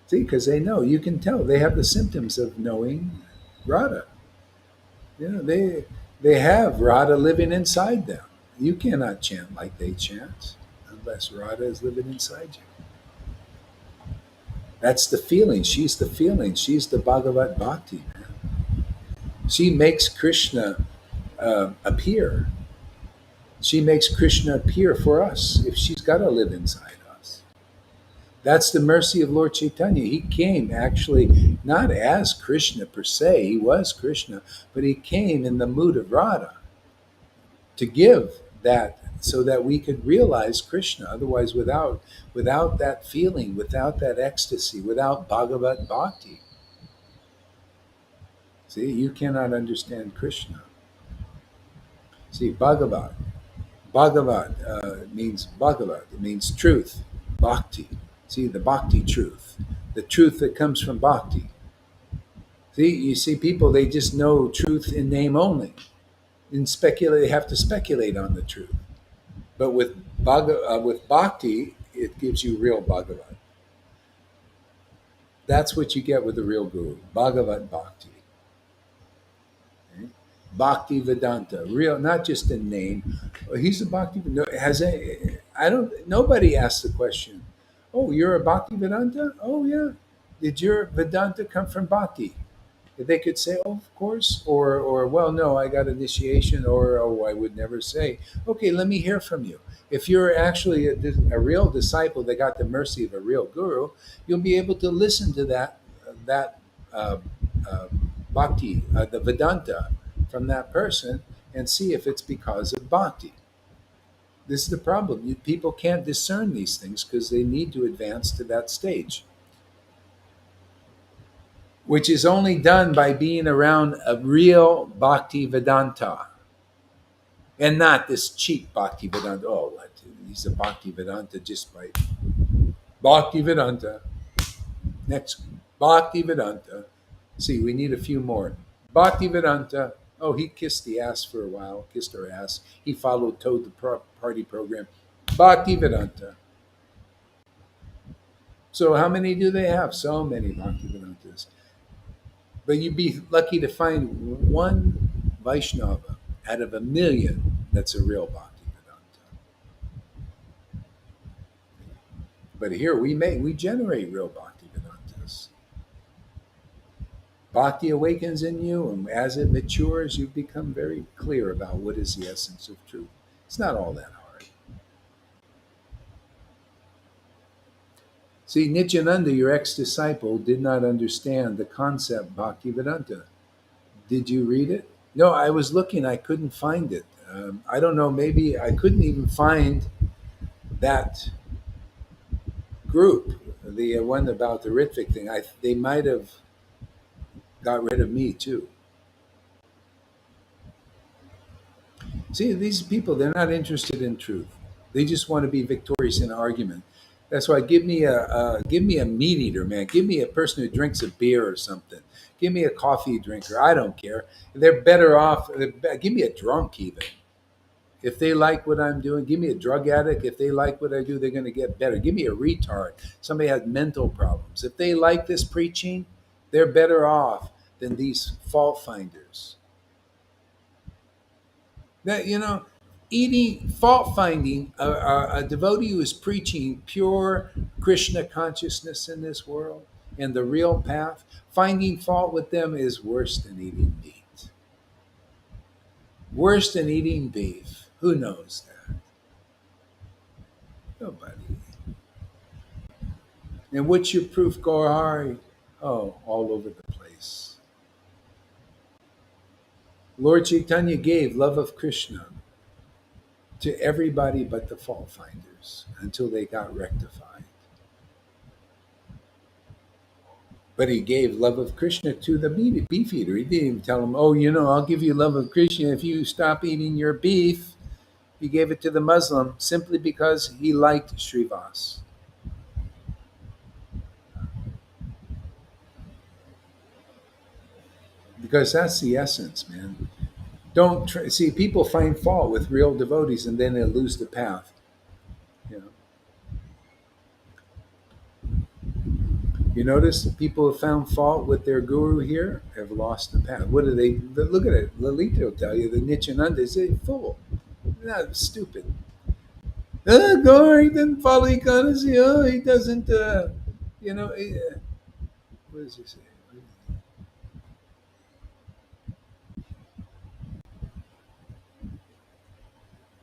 B: See, because they know, you can tell they have the symptoms of knowing Radha. They have Radha living inside them. You cannot chant like they chant unless Radha is living inside you. That's the feeling. She's the feeling. She's the Bhagavad Bhakti, man. She makes Krishna appear. She makes Krishna appear for us if she's got to live inside us. That's the mercy of Lord Caitanya. He came actually not as Krishna per se, he was Krishna, but he came in the mood of Radha to give that so that we could realize Krishna. Otherwise, without that feeling, without that ecstasy, without Bhagavad Bhakti, see, you cannot understand Krishna. See, Bhagavad means Bhagavad. It means truth, Bhakti. See, the Bhakti truth, the truth that comes from Bhakti. See, you see people, they just know truth in name only. They have to speculate on the truth. But with Bhakti, it gives you real Bhagavad. That's what you get with the real Guru, Bhagavad Bhakti. Okay? Bhakti Vedanta, real, not just a name. He's a Bhakti. No, I don't. Nobody asks the question. Oh, you're a Bhakti Vedanta? Oh, yeah. Did your Vedanta come from Bhakti? They could say, oh, of course, or well, no, I got initiation, or oh, I would never say. Okay, let me hear from you. If you're actually a real disciple that got the mercy of a real guru, you'll be able to listen to that uh, uh, bhakti, the Vedanta from that person, and see if it's because of bhakti. This is the problem. People can't discern these things because they need to advance to that stage, which is only done by being around a real Bhakti Vedanta and not this cheap Bhakti Vedanta. Oh, he's a Bhakti Vedanta just by Bhakti Vedanta. Next, Bhakti Vedanta. See, we need a few more. Bhakti Vedanta. Oh, he kissed the ass for a while, kissed her ass. He followed Toad the party program. Bhakti Vedanta. So, how many do they have? So many Bhakti Vedantas. But you'd be lucky to find one Vaishnava out of a million that's a real Bhakti Vedanta. But here we generate real Bhakti Vedantas. Bhakti awakens in you, and as it matures, you become very clear about what is the essence of truth. It's not all that hard. See, Nityananda, your ex-disciple, did not understand the concept Bhakti Vedanta. Did you read it? No, I was looking. I couldn't find it. I don't know. Maybe I couldn't even find that group, the one about the Ritvik thing. They might have got rid of me too. See, these people, they're not interested in truth. They just want to be victorious in an argument. That's why give me a meat eater, man. Give me a person who drinks a beer or something. Give me a coffee drinker. I don't care. They're better off. Give me a drunk even. If they like what I'm doing, give me a drug addict. If they like what I do, they're going to get better. Give me a retard. Somebody has mental problems. If they like this preaching, they're better off than these fault finders. That eating fault finding a devotee who is preaching pure Krishna consciousness in this world and the real path. Finding fault with them is worse than eating meat. Worse than eating beef. Who knows that? Nobody. And what's your proof, Gaurahari? Oh, all over the place. Lord Caitanya gave love of Krishna to everybody but the fault finders until they got rectified. But he gave love of Krishna to the beef eater. He didn't even tell him, oh, I'll give you love of Krishna if you stop eating your beef. He gave it to the Muslim simply because he liked Srivas. Because that's the essence, man. Don't see people find fault with real devotees and then they lose the path. You know, you notice the people who found fault with their guru here have lost the path. What do they look at it? Lalita will tell you the Nityananda is a fool. Not stupid. Gaur, he doesn't follow Ekadasi. Oh, he doesn't. What does he say?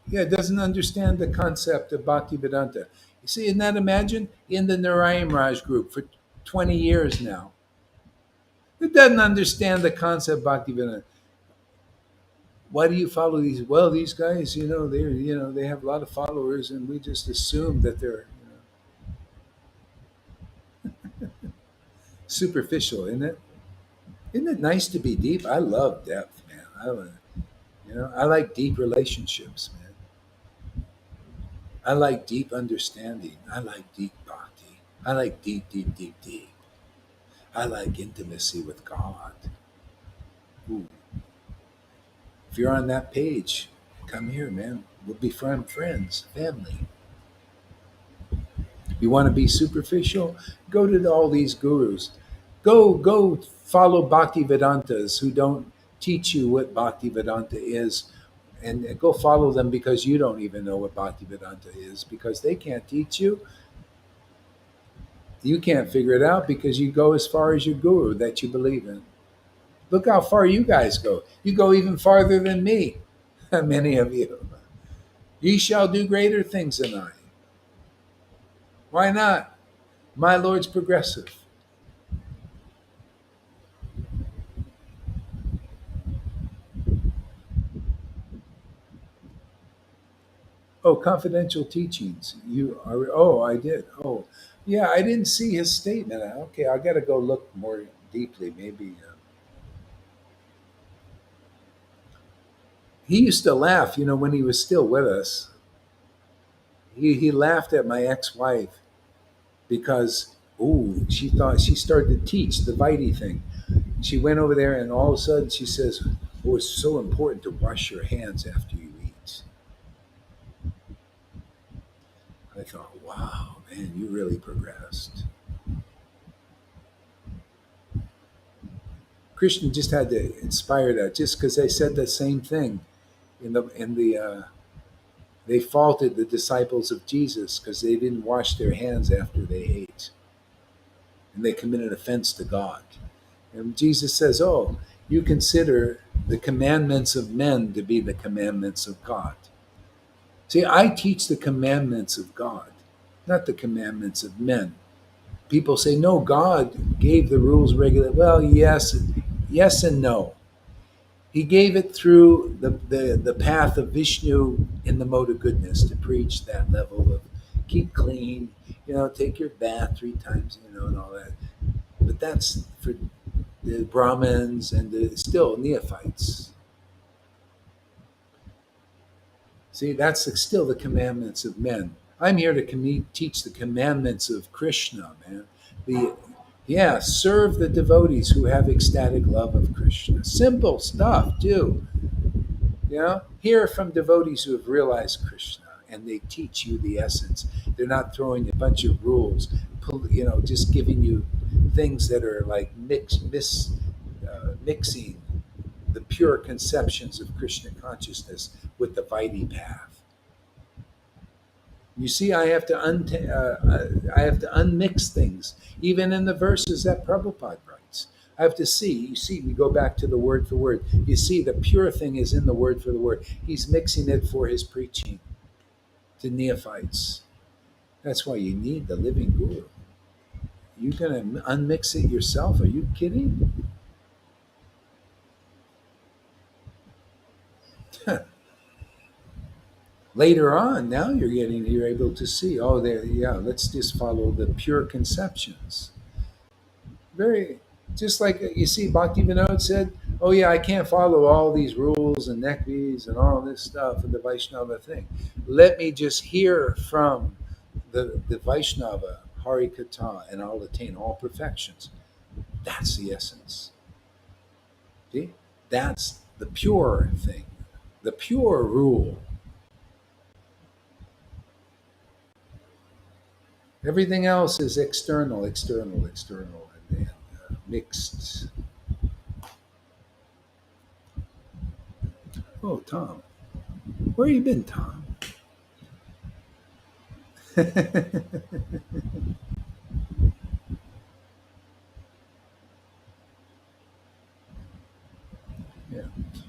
B: Yeah, doesn't understand the concept of Bhakti Vedanta. You see, isn't that imagine in the Narayan Raj group for 20 years now? It doesn't understand the concept of Bhakti Vedanta. Why do you follow these? Well, these guys, they have a lot of followers, and we just assume that they're superficial, isn't it? Isn't it nice to be deep? I love depth, man. I like deep relationships, man. I like deep understanding. I like deep bhakti. I like deep, deep, deep, deep. I like intimacy with God. Ooh. If you're on that page, come here, man. We'll be friends, family. You want to be superficial? Go to all these gurus. Go follow Bhakti Vedantas who don't teach you what Bhakti Vedanta is, and go follow them because you don't even know what Bhakti Vedanta is because they can't teach you. You can't figure it out because you go as far as your guru that you believe in. Look how far you guys go. You go even farther than me, many of you. Ye shall do greater things than I. Why not? My Lord's progressive. Oh, confidential teachings. You are. Oh, I did. Oh, yeah. I didn't see his statement. Okay, I got to go look more deeply. Maybe he used to laugh. When he was still with us, he laughed at my ex-wife because she thought she started to teach the Vitae thing. She went over there, and all of a sudden she says, "Oh, it's so important to wash your hands after you eat." I thought, wow, man, you really progressed. Krishna just had to inspire that, just because they said the same thing they faulted the disciples of Jesus because they didn't wash their hands after they ate, and they committed offense to God. And Jesus says, "Oh, you consider the commandments of men to be the commandments of God." See, I teach the commandments of God, not the commandments of men. People say, "No, God gave the rules regular." Well, yes, and no. He gave it through the path of Vishnu in the mode of goodness to preach that level of keep clean, take your bath 3 times, and all that. But that's for the Brahmins and the still neophytes. See, that's still the commandments of men. I'm here to teach the commandments of Krishna, man. Serve the devotees who have ecstatic love of Krishna. Simple stuff, too. Hear from devotees who have realized Krishna, and they teach you the essence. They're not throwing a bunch of rules, just giving you things that are like mixing the pure conceptions of Krishna consciousness with the Vaidhi path. You see, I have to unmix things, even in the verses that Prabhupada writes. I have to see. You see, we go back to the word for word. You see, the pure thing is in the word for the word. He's mixing it for his preaching to neophytes. That's why you need the living guru. You gonna unmix it yourself? Are you kidding? Later on, now you're able to see. Oh, there, yeah. Let's just follow the pure conceptions. Very, just like you see, Bhakti Vinod said, "Oh yeah, I can't follow all these rules and nekvis and all this stuff and the Vaishnava thing. Let me just hear from the Vaishnava Hari Katha, and I'll attain all perfections." That's the essence. See, that's the pure thing, the pure rule. Everything else is external, and mixed. Oh, Tom, where you been, Tom? Yeah.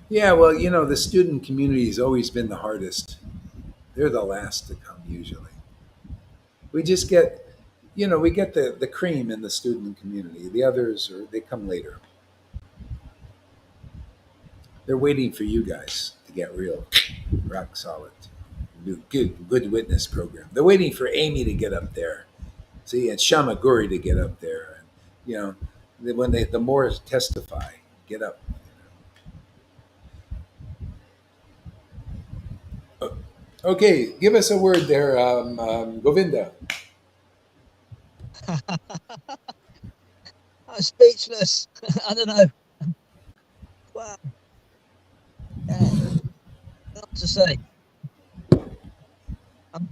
B: Yeah, well, the student community has always been the hardest. They're the last to come usually. We just get, we get the cream in the student community. The others they come later. They're waiting for you guys to get real, rock solid, do good witness program. They're waiting for Amy to get up there. See, and Shama Guri to get up there. And, when the more testify, get up. Okay, give us a word there, Govinda.
D: I'm speechless. I don't know. Wow. Yeah. What to say? I'm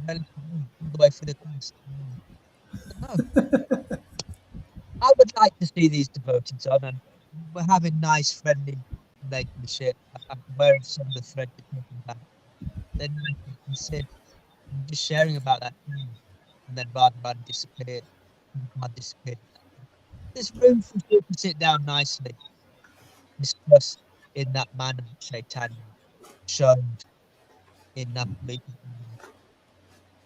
D: all the way through the class. No, I would like to see these devotees on, and we're having nice, friendly relationship. I'm wearing some of the thread you're talking about. They're nice to sit and just sharing about that. and then Radharani disappeared. God disappeared. There's room for you to sit down nicely, discuss in that manner that Chaitanya showed in that meeting.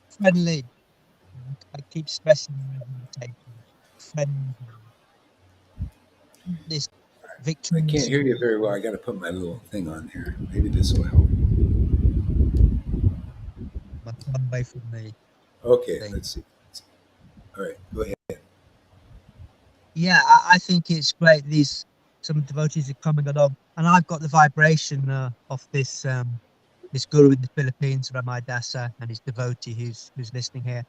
D: Friendly. I keep stressing meditation. Friendly. This
B: I can't
D: victorious
B: hear you very well. I got to put my little thing on here. Maybe this will help.
D: my fun away from me
B: Okay,
D: thing.
B: let's see. All right, go ahead.
D: Yeah, I think it's great. These some devotees are coming along, and I've got the vibration of this guru in the Philippines, Ramai Dasa, and his devotee who's listening here.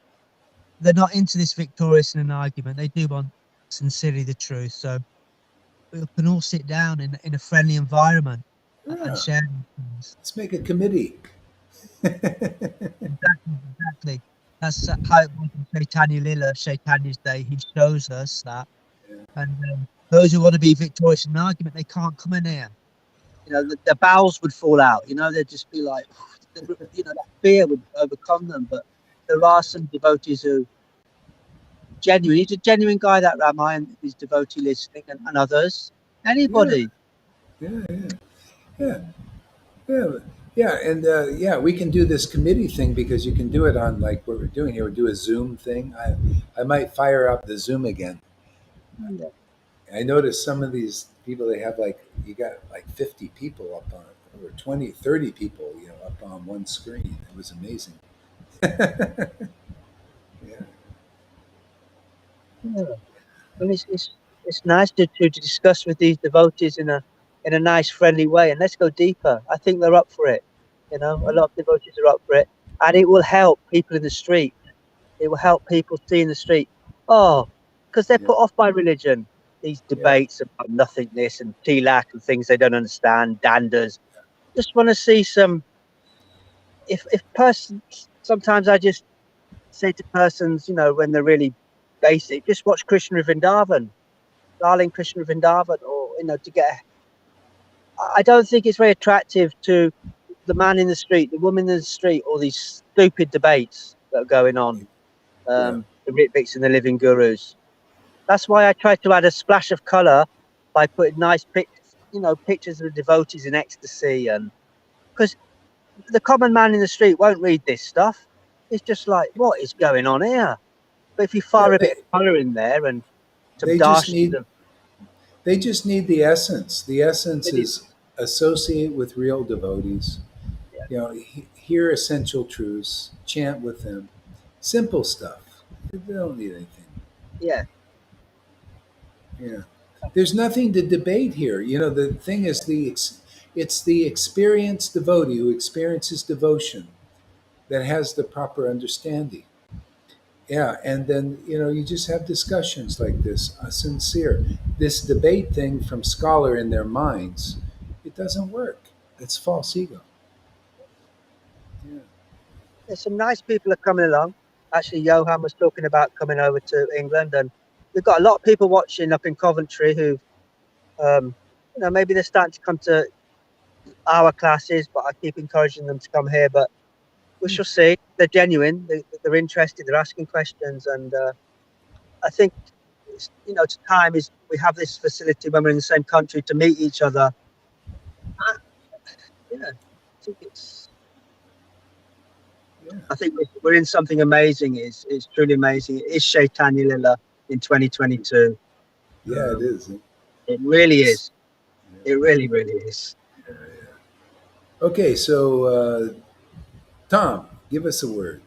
D: They're not into this victorious in an argument. They do want sincerely the truth. So we can all sit down in a friendly environment and
B: Yeah,
D: share things.
B: let's make a committee.
D: Exactly, exactly. That's how it was in Chaitanya Lila, Chaitanya's day. He shows us that.
B: Yeah,
D: And those who want to be victorious in an argument, they can't come in here. You know, the bowels would fall out. You know, they'd just be like, you know, that fear would overcome them. But there are some devotees who genuine. He's a genuine guy, that Ramai, and his devotee listening, and others.
B: yeah,
D: Anybody.
B: yeah, yeah, yeah, yeah, and yeah, we can do this committee thing because you can do it on like what we're doing here. We do a Zoom thing. I might fire up the Zoom again.
D: Yeah.
B: I noticed some of these people they have like you got like 50 people up on or 20, 30 people up on one screen. It was amazing. Yeah,
D: Yeah. Well, it's nice to discuss with these devotees in a nice, friendly way, and let's go deeper. I think they're up for it. You know, a lot of devotees are up for it, and it will help people in the street. It will help people see in the street. Oh, because they're
B: yeah,
D: put off by religion. These
B: yeah,
D: debates about nothingness and tilak and things they don't understand, danders. Just want to see some. If persons, sometimes I just say to persons, you know, when they're really basic, just watch Krishna Vrindavan, darling Krishna Vrindavan, or you know, to get. I don't think it's very attractive to the man in the street, the woman in the street, all these stupid debates that are going on.
B: yeah,
D: The Ritviks and the living gurus. That's why I try to add a splash of color by putting nice pictures of the devotees in ecstasy, and because the common man in the street won't read this stuff. It's just like, what is going on here? But if you
B: yeah.
D: fire a bit of color in there and some
B: They just
D: darshans
B: need
D: of
B: they just need the essence. The essence is associate with real devotees. Hear essential truths, chant with them. Simple stuff. They don't need anything.
D: yeah,
B: Yeah. There's nothing to debate here. The thing is it's the experienced devotee who experiences devotion that has the proper understanding. Yeah, and then you just have discussions like this, sincere. This debate thing from scholar in their minds, it doesn't work. It's false ego. Yeah,
D: there's some nice people are coming along. Actually, Johan was talking about coming over to England, and we've got a lot of people watching up in Coventry who, maybe they're starting to come to our classes, but I keep encouraging them to come here. But we shall see. They're genuine. They're interested. They're asking questions, and I think time is we have this facility when we're in the same country to meet each other. Yeah,
B: yeah,
D: I think we're in something amazing. It's truly amazing. It is Chaitanya Lila in 2022.
B: yeah. It
D: Um,
B: is.
D: it really
B: It's,
D: is. It really, really is.
B: okay, so Tom, give us a word.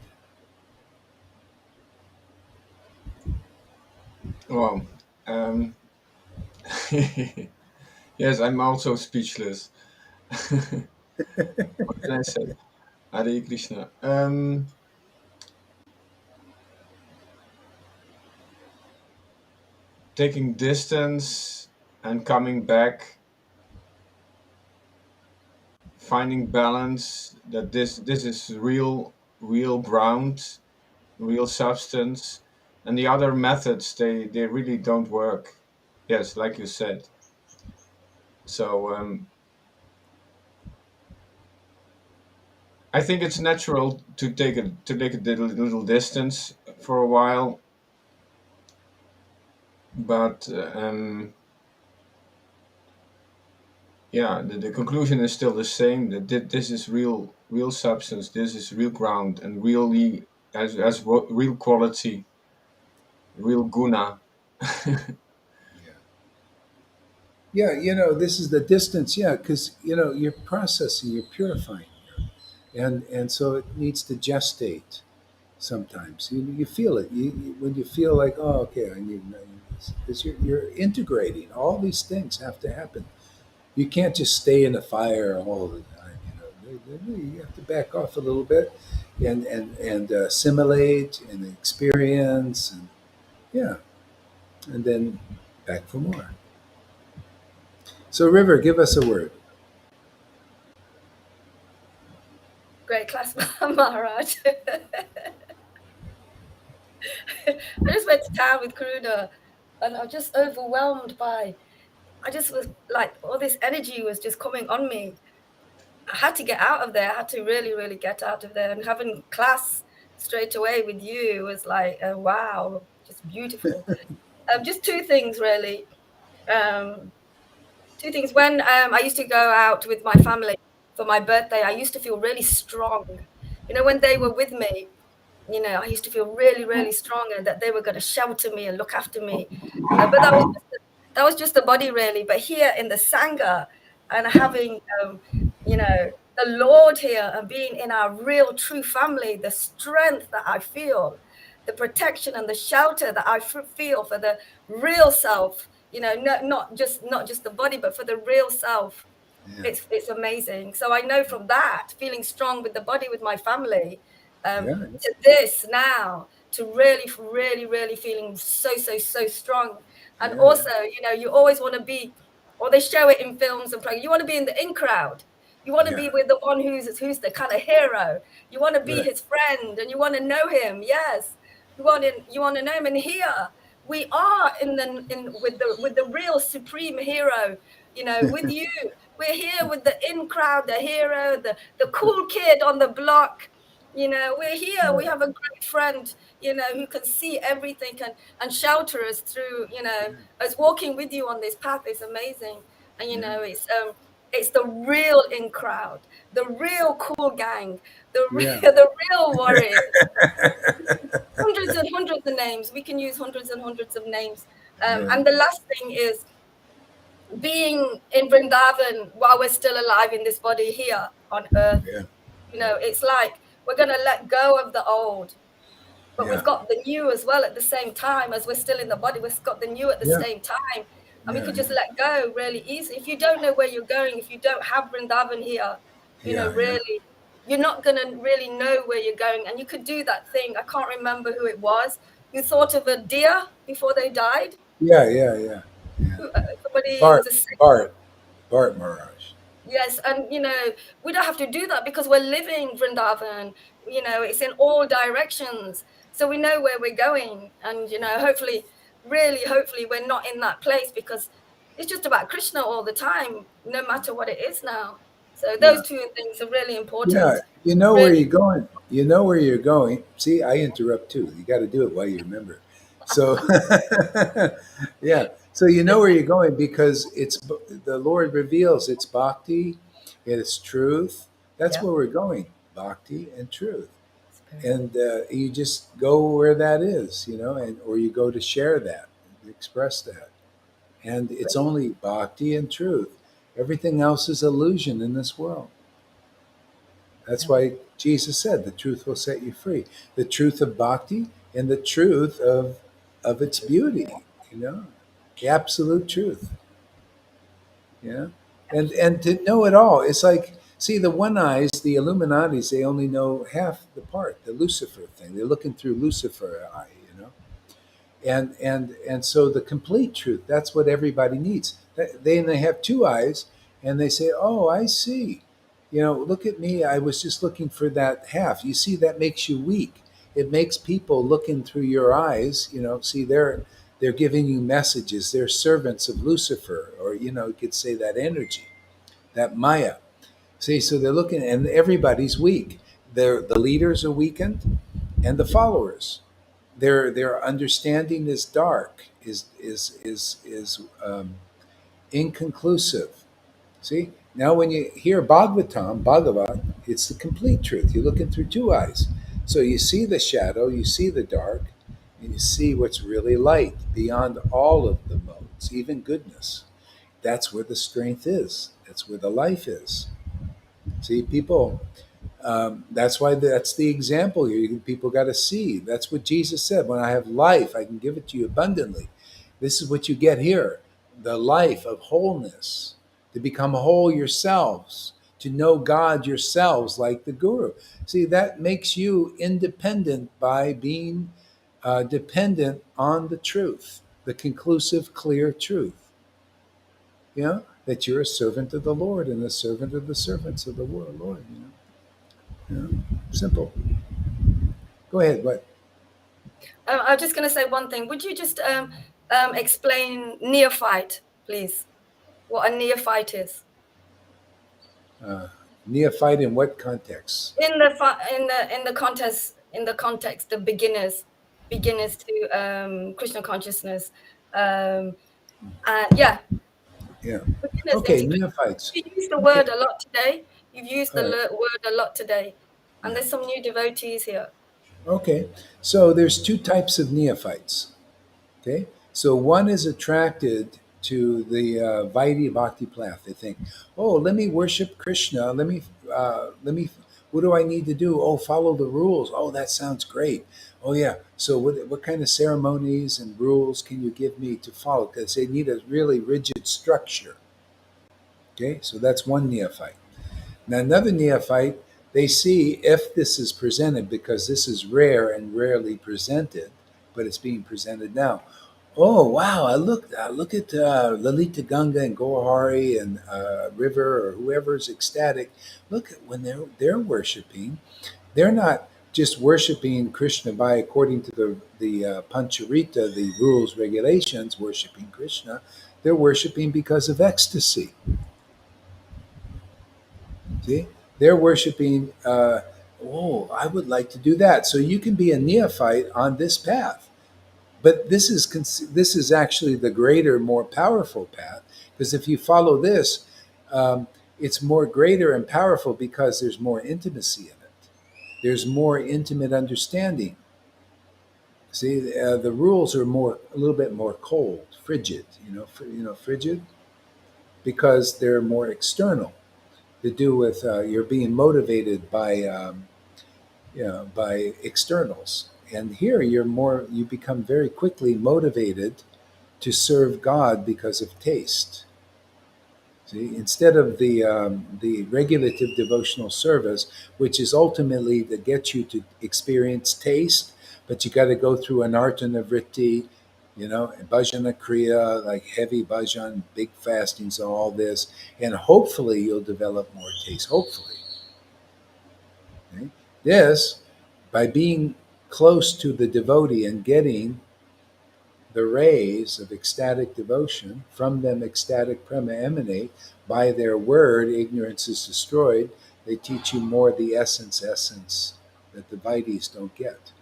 E: Wow. Um, yes, I'm also speechless. What can I say? Hare Krishna. Taking distance and coming back, finding balance. That this is real ground, real substance, and the other methods they really don't work. Yes, like you said. So I think it's natural to take a little distance for a while, but yeah, the conclusion is still the same, that this is real substance, this is real ground, and really as real quality, real guna.
B: Yeah. Yeah, this is the distance. Yeah, because you're processing, you're purifying, and so it needs to gestate. Sometimes you feel it. When you feel like, oh, okay, I need this, because you're integrating. All these things have to happen. You can't just stay in the fire all the time. You have to back off a little bit, and assimilate and experience, and yeah, and then back for more. So, River, give us a word.
C: Great class, Maharaj. I just went to town with Karuna, and I was just overwhelmed by. I just was like, all this energy was just coming on me. I had to get out of there. I had to really, really get out of there. And having class straight away with you was like, wow, just beautiful. Just two things really. Um, Two things. When I used to go out with my family for my birthday, I used to feel really strong. When they were with me, I used to feel really, really strong, and that they were going to shelter me and look after me. But that was just the body, really. But here in the Sangha, and having, you know, the Lord here, and being in our real, true family, the strength that I feel, the protection and the shelter that I feel for the real self. Not just the body, but for the real self.
B: Yeah,
C: It's amazing. So I know from that, feeling strong with the body, with my family,
B: yeah,
C: to this now, to really, really, really feeling so, so, so strong. And
B: yeah, yeah,
C: also, you always want to be, or they show it in films and play. You want to be in the in crowd. You want to
B: yeah.
C: be with the one who's the kind of hero. You want to be
B: Right.
C: his friend, and you want to know him. Yes, you want to know him. And here we are in with the real supreme hero. With you, we're here with the in crowd, the hero, the cool kid on the block. We're here. We
B: Right.
C: have a great friend, who can see everything and shelter us through, us walking with you on this path is amazing. And
B: Yeah,
C: it's the real in crowd, the real cool gang, the
B: yeah,
C: real, the real warriors. Hundreds and hundreds of names. We can use hundreds and hundreds of names.
B: yeah,
C: And the last thing is being in Vrindavan while we're still alive in this body here on earth.
B: yeah,
C: It's like we're going to let go of the old, but we've
B: yeah,
C: got the new as well at the same time. As we're still in the body, we've got the new at the
B: yeah,
C: same time. And we
B: yeah,
C: could just let go really easy. If you don't know where you're going, if you don't have Vrindavan here,
B: yeah, yeah,
C: really, you're not going to really know where you're going. And you could do that thing. I can't remember who it was. You thought of a deer before they died.
B: yeah, yeah, yeah, yeah.
C: Somebody, it was
B: Bart,
C: a
B: Bart, Bart Mirage.
C: Yes, and we don't have to do that because we're living Vrindavan. It's in all directions, so we know where we're going. And hopefully, really, hopefully, we're not in that place because it's just about Krishna all the time, no matter what it is now. So
B: Yeah,
C: those two things are really
B: yeah.
C: important.
B: You know where
C: Really,
B: you're going. You know where you're going. See, I interrupt too. You got to do it while you remember. So, yeah. So you know where you're going because the Lord reveals it's bhakti, it's truth. That's
C: yeah,
B: where we're going. Bhakti and truth.
C: it's very
B: And you just go where that is, and or you go to share that, express that, and it's
C: great.
B: only bhakti and truth. Everything else is illusion in this world. That's
C: Yeah,
B: why Jesus said the truth will set you free. The truth of bhakti and the truth of its beauty, the absolute truth. Yeah. And to know it all, it's like, see, the one eyes, the Illuminatis, they only know half the part, the Lucifer thing. They're looking through Lucifer eye, and so the complete truth, that's what everybody needs. They have two eyes, and they say, oh, I see. Look at me. I was just looking for that half. You see, that makes you weak. It makes people looking through your eyes. See, they're giving you messages. They're servants of Lucifer, or you could say that energy, that Maya. See, so they're looking, and everybody's weak. The leaders are weakened, and the followers. their understanding is dark, inconclusive. See, now when you hear Bhagavat, it's the complete truth. You're looking through two eyes. So you see the shadow, you see the dark, and you see what's really light beyond all of the modes, even goodness. That's where the strength is. That's where the life is. See, people, that's why that's the example here. People got to see. That's what Jesus said. When I have life, I can give it to you abundantly. This is what you get here, the life of wholeness, to become whole yourselves, to know God yourselves like the Guru. See, that makes you independent by being dependent on the truth, the conclusive, clear truth. That you're a servant of the Lord and a servant of the servants of the Lord. Simple. Go ahead. What?
C: I was just going to say one thing. Would you just explain neophyte, please? What a neophyte is
B: Uh, Neophyte in what context?
C: in the context of beginners to Krishna consciousness. Yeah,
B: Yeah.
C: beginners
B: Okay,
C: into.
B: neophytes.
C: You use the
B: Okay.
C: word a lot today. You've used
B: All
C: the
B: right.
C: word a lot today, and
B: Yeah.
C: there's some new devotees here.
B: Okay. So there's two types of neophytes. Okay. So one is attracted to the Vaidhi Bhakti path. They think, oh, let me worship Krishna. Let me. What do I need to do? Oh, follow the rules. Oh, that sounds great. Oh, yeah. So what kind of ceremonies and rules can you give me to follow? Because they need a really rigid structure. Okay. So that's one neophyte. Now, another neophyte, they see if this is presented, because this is rare and rarely presented, but it's being presented now. Oh wow! I look at Lalita Ganga and Gohari and River or whoever's ecstatic. Look at when they're worshiping. They're not just worshiping Krishna by according to the Pancharita, the rules regulations. Worshiping Krishna, they're worshiping because of ecstasy. See, they're worshiping. Oh, I would like to do that. So you can be a neophyte on this path, but this is actually the greater, more powerful path. Because if you follow this, um, it's more greater and powerful because there's more intimacy in it. There's more intimate understanding. See, the rules are a little bit more cold, frigid. Frigid because they're more external to do with you're being motivated by externals. And here you become very quickly motivated to serve God because of taste. See, instead of the regulative devotional service, which is ultimately to get you to experience taste, but you got to go through an artana vritti, bhajana kriya, like heavy bhajan, big fastings, and all this, and hopefully you'll develop more taste. Hopefully, okay? This, by being close to the devotee and getting the rays of ecstatic devotion, from them ecstatic prema emanate, by their word, ignorance is destroyed. They teach you more the essence that the Vaidis don't get.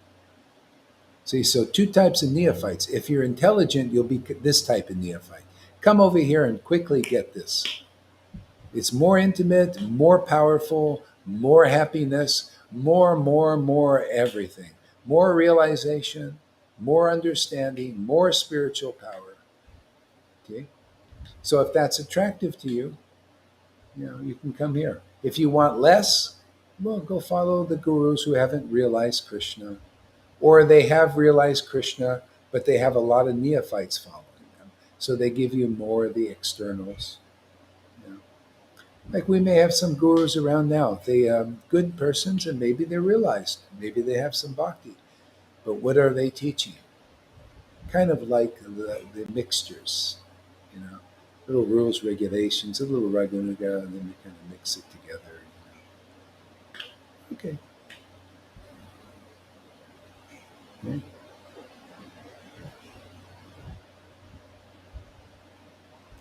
B: See, so two types of neophytes. If you're intelligent, you'll be this type of neophyte. Come over here and quickly get this. It's more intimate, more powerful, more happiness, more everything. More realization, more understanding, more spiritual power. Okay? So if that's attractive to you, you can come here. If you want less, well, go follow the gurus who haven't realized Krishna, or they have realized Krishna, but they have a lot of neophytes following them. So they give you more of the externals. You know. Like we may have some gurus around now. They good persons, and maybe they're realized. Maybe they have some bhakti. But what are they teaching? Kind of like the mixtures, you know, little rules, regulations, a little raganuga, and then you kind of mix it together. Okay. Yeah.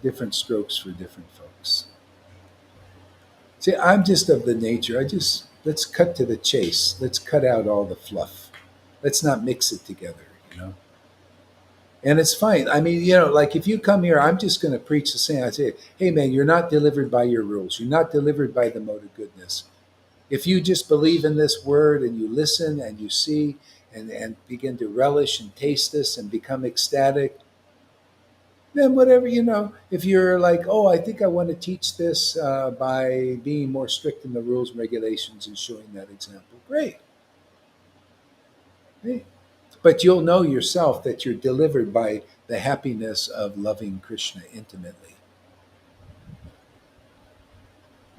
B: Different strokes for different folks. See, I'm just of the nature. Let's cut to the chase. Let's cut out all the fluff. Let's not mix it together, you know. And it's fine. I mean, you know, like if you come here, I'm just going to preach the same. I say, hey, man, you're not delivered by your rules. You're not delivered by the mode of goodness. If you just believe in this word and you listen and you see and begin to relish and taste this and become ecstatic, then whatever, you know, if you're like, oh, I think I want to teach this by being more strict in the rules and regulations and showing that example, great. Great. But you'll know yourself that you're delivered by the happiness of loving Krishna intimately.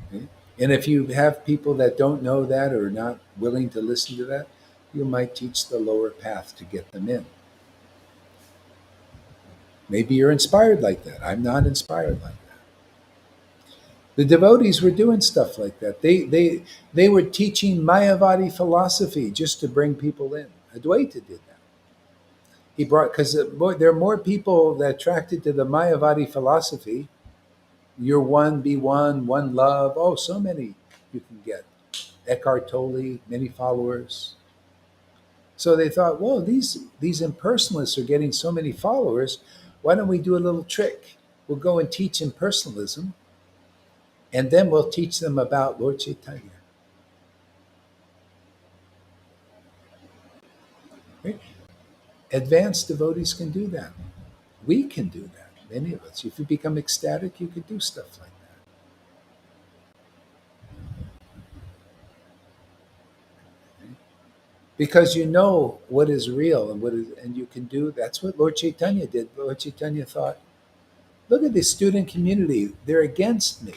B: Okay? And if you have people that don't know that or not willing to listen to that, you might teach the lower path to get them in. Maybe you're inspired like that. I'm not inspired like that. The devotees were doing stuff like that. They were teaching Mayavadi philosophy just to bring people in. Advaita did that. He brought because there are more people that attracted to the Mayavadi philosophy. You're one, be one love. Oh, so many you can get. Eckhart Tolle, many followers. So they thought, whoa, these impersonalists are getting so many followers. Why don't we do a little trick? We'll go and teach impersonalism, and then we'll teach them about Lord Caitanya. Right? Advanced devotees can do that. We can do that. Many of us. If you become ecstatic, you can do stuff like that. Because you know what is real and what is, and you can do. That's what Lord Chaitanya did. Lord Chaitanya thought, look at this student community. They're against me,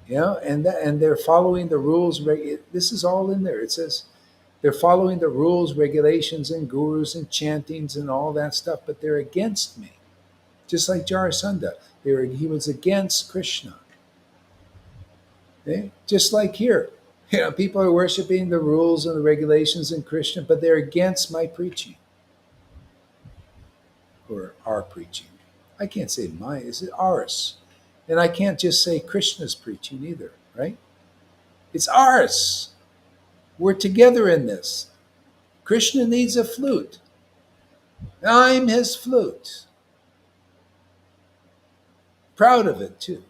B: you know, and they're following the rules. This is all in there. It says they're following the rules, regulations, and gurus and chantings and all that stuff, but they're against me. Just like Jarasandha, he was against Krishna. Okay? Just like here, you know, people are worshiping the rules and the regulations in Krishna, but they're against my preaching or our preaching. I can't say mine, is it ours? And I can't just say Krishna's preaching either, right? It's ours. We're together in this. Krishna needs a flute. I'm his flute. Proud of it too.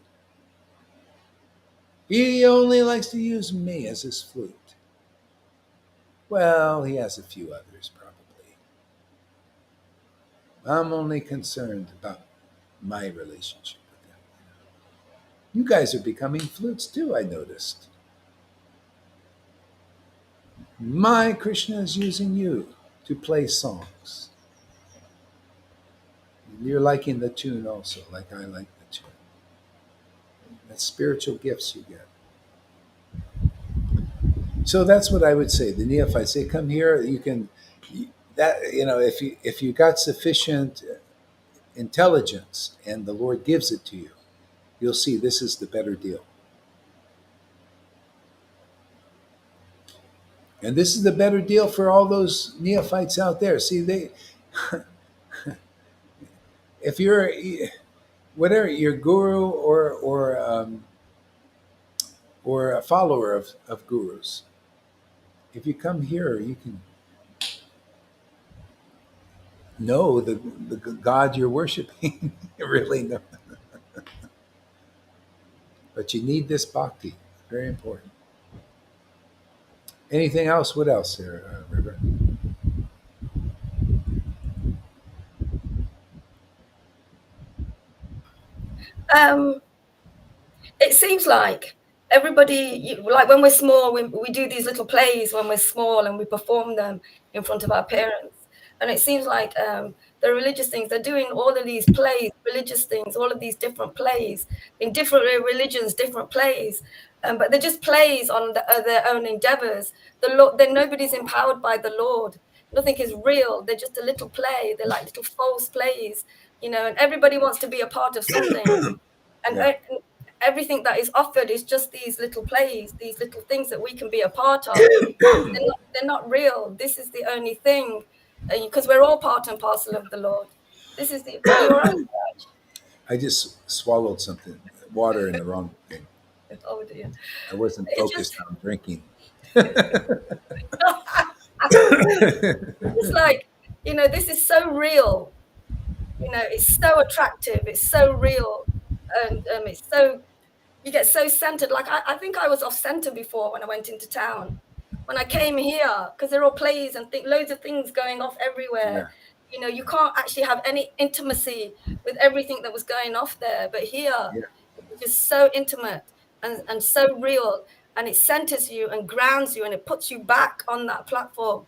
B: He only likes to use me as his flute. Well, he has a few others probably. I'm only concerned about my relationship with him. You guys are becoming flutes too, I noticed. My Krishna is using you to play songs. You're liking the tune also, like I like the tune. That's spiritual gifts you get. So that's what I would say. The neophytes, they come here. You can that you know if you got sufficient intelligence and the Lord gives it to you, you'll see this is the better deal. And this is the better deal for all those neophytes out there. See, they if you're whatever your guru or a follower of gurus, if you come here, you can know the God you're worshiping. You really know. But you need this bhakti. Very important. Anything else? What else there, River?
C: Um, it seems like everybody, like when we're small, we do these little plays when we're small and we perform them in front of our parents. And it seems like the religious things, they're doing all of these plays, religious things, all of these different plays in different religions, different plays. But they're just plays on their own endeavors. The Lord, then nobody's empowered by the Lord. Nothing is real. They're just a little play. They're like little false plays, and everybody wants to be a part of something. And
B: Yeah.
C: everything that is offered is just these little plays, these little things that we can be a part of. They're not real. This is the only thing, because we're all part and parcel of the Lord. This is the. Are you all right?
B: I just swallowed something, water in the wrong thing.
C: Oh dear.
B: I wasn't
C: It's just
B: focused on drinking.
C: It's like, this is so real. It's so attractive. It's so real, and it's so you get so centered. Like I think I was off center before when I went into town. When I came here, because there are plays and loads of things going off everywhere.
B: Yeah,
C: You can't actually have any intimacy with everything that was going off there. But here,
B: yeah.
C: it was just so intimate and so real, and it centers you and grounds you, and it puts you back on that platform.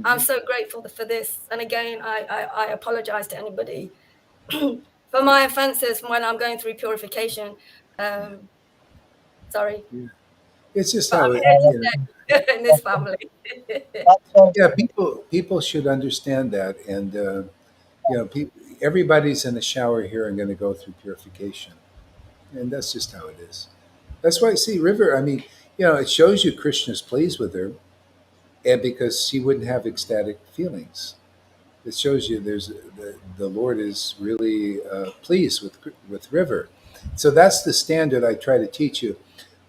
C: I'm
B: Hmm.
C: so grateful for this. And again, I apologize to anybody for my offenses when I'm going through purification. Um, Sorry,
B: Yeah. It's just
C: but
B: how
C: I'm
B: it,
C: here
B: you know.
C: to stay in this family.
D: That's so
B: Yeah, people should understand that, and everybody's in the shower here and going to go through purification, and that's just how it is. That's why, see, River. I mean, it shows you Krishna's pleased with her, and because she wouldn't have ecstatic feelings, it shows you the Lord is really pleased with River. So that's the standard I try to teach you.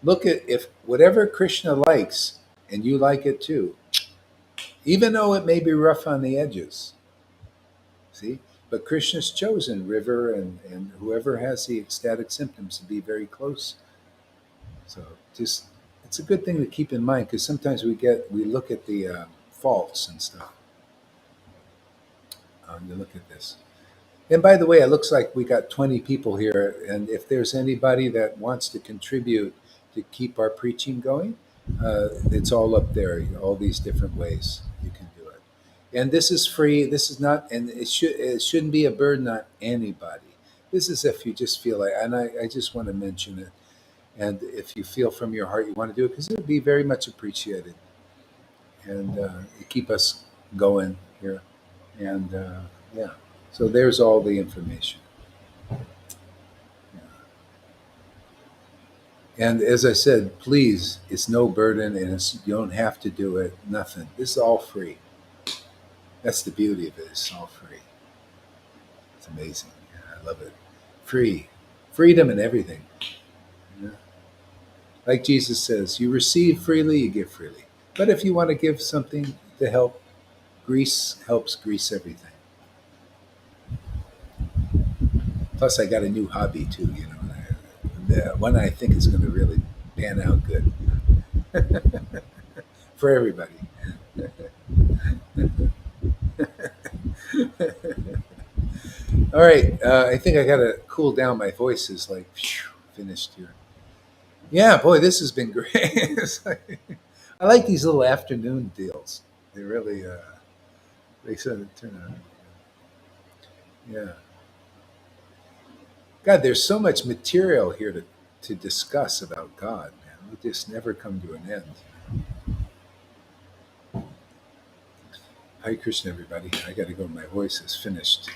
B: Look at if whatever Krishna likes, and you like it too, even though it may be rough on the edges. See, but Krishna's chosen River and whoever has the ecstatic symptoms to be very close. So just it's a good thing to keep in mind because sometimes we look at the faults and stuff. You look at this. And by the way, it looks like we got 20 people here. And if there's anybody that wants to contribute to keep our preaching going, it's all up there, all these different ways you can do it. And this is free. This is not, and it shouldn't be a burden on anybody. This is if you just feel like, and I just want to mention it. And if you feel from your heart you want to do it, because it would be very much appreciated. And you keep us going here. And yeah, so there's all the information. And as I said, please, it's no burden and you don't have to do it, nothing. This is all free. That's the beauty of it. It's all free. It's amazing. Yeah, I love it. Free. Freedom and everything. Yeah. Like Jesus says, you receive freely, you give freely. But if you want to give something to help, grease helps grease everything. Plus, I got a new hobby too, one I think is going to really pan out good for everybody. All right, I think I got to cool down. My voice is like finished here. Yeah, boy, this has been great. I like these little afternoon deals. They really, they sort of turn out. Yeah, God, there's so much material here to discuss about God, man. We just never come to an end. Hare Krishna, everybody. I got to go. My voice is finished.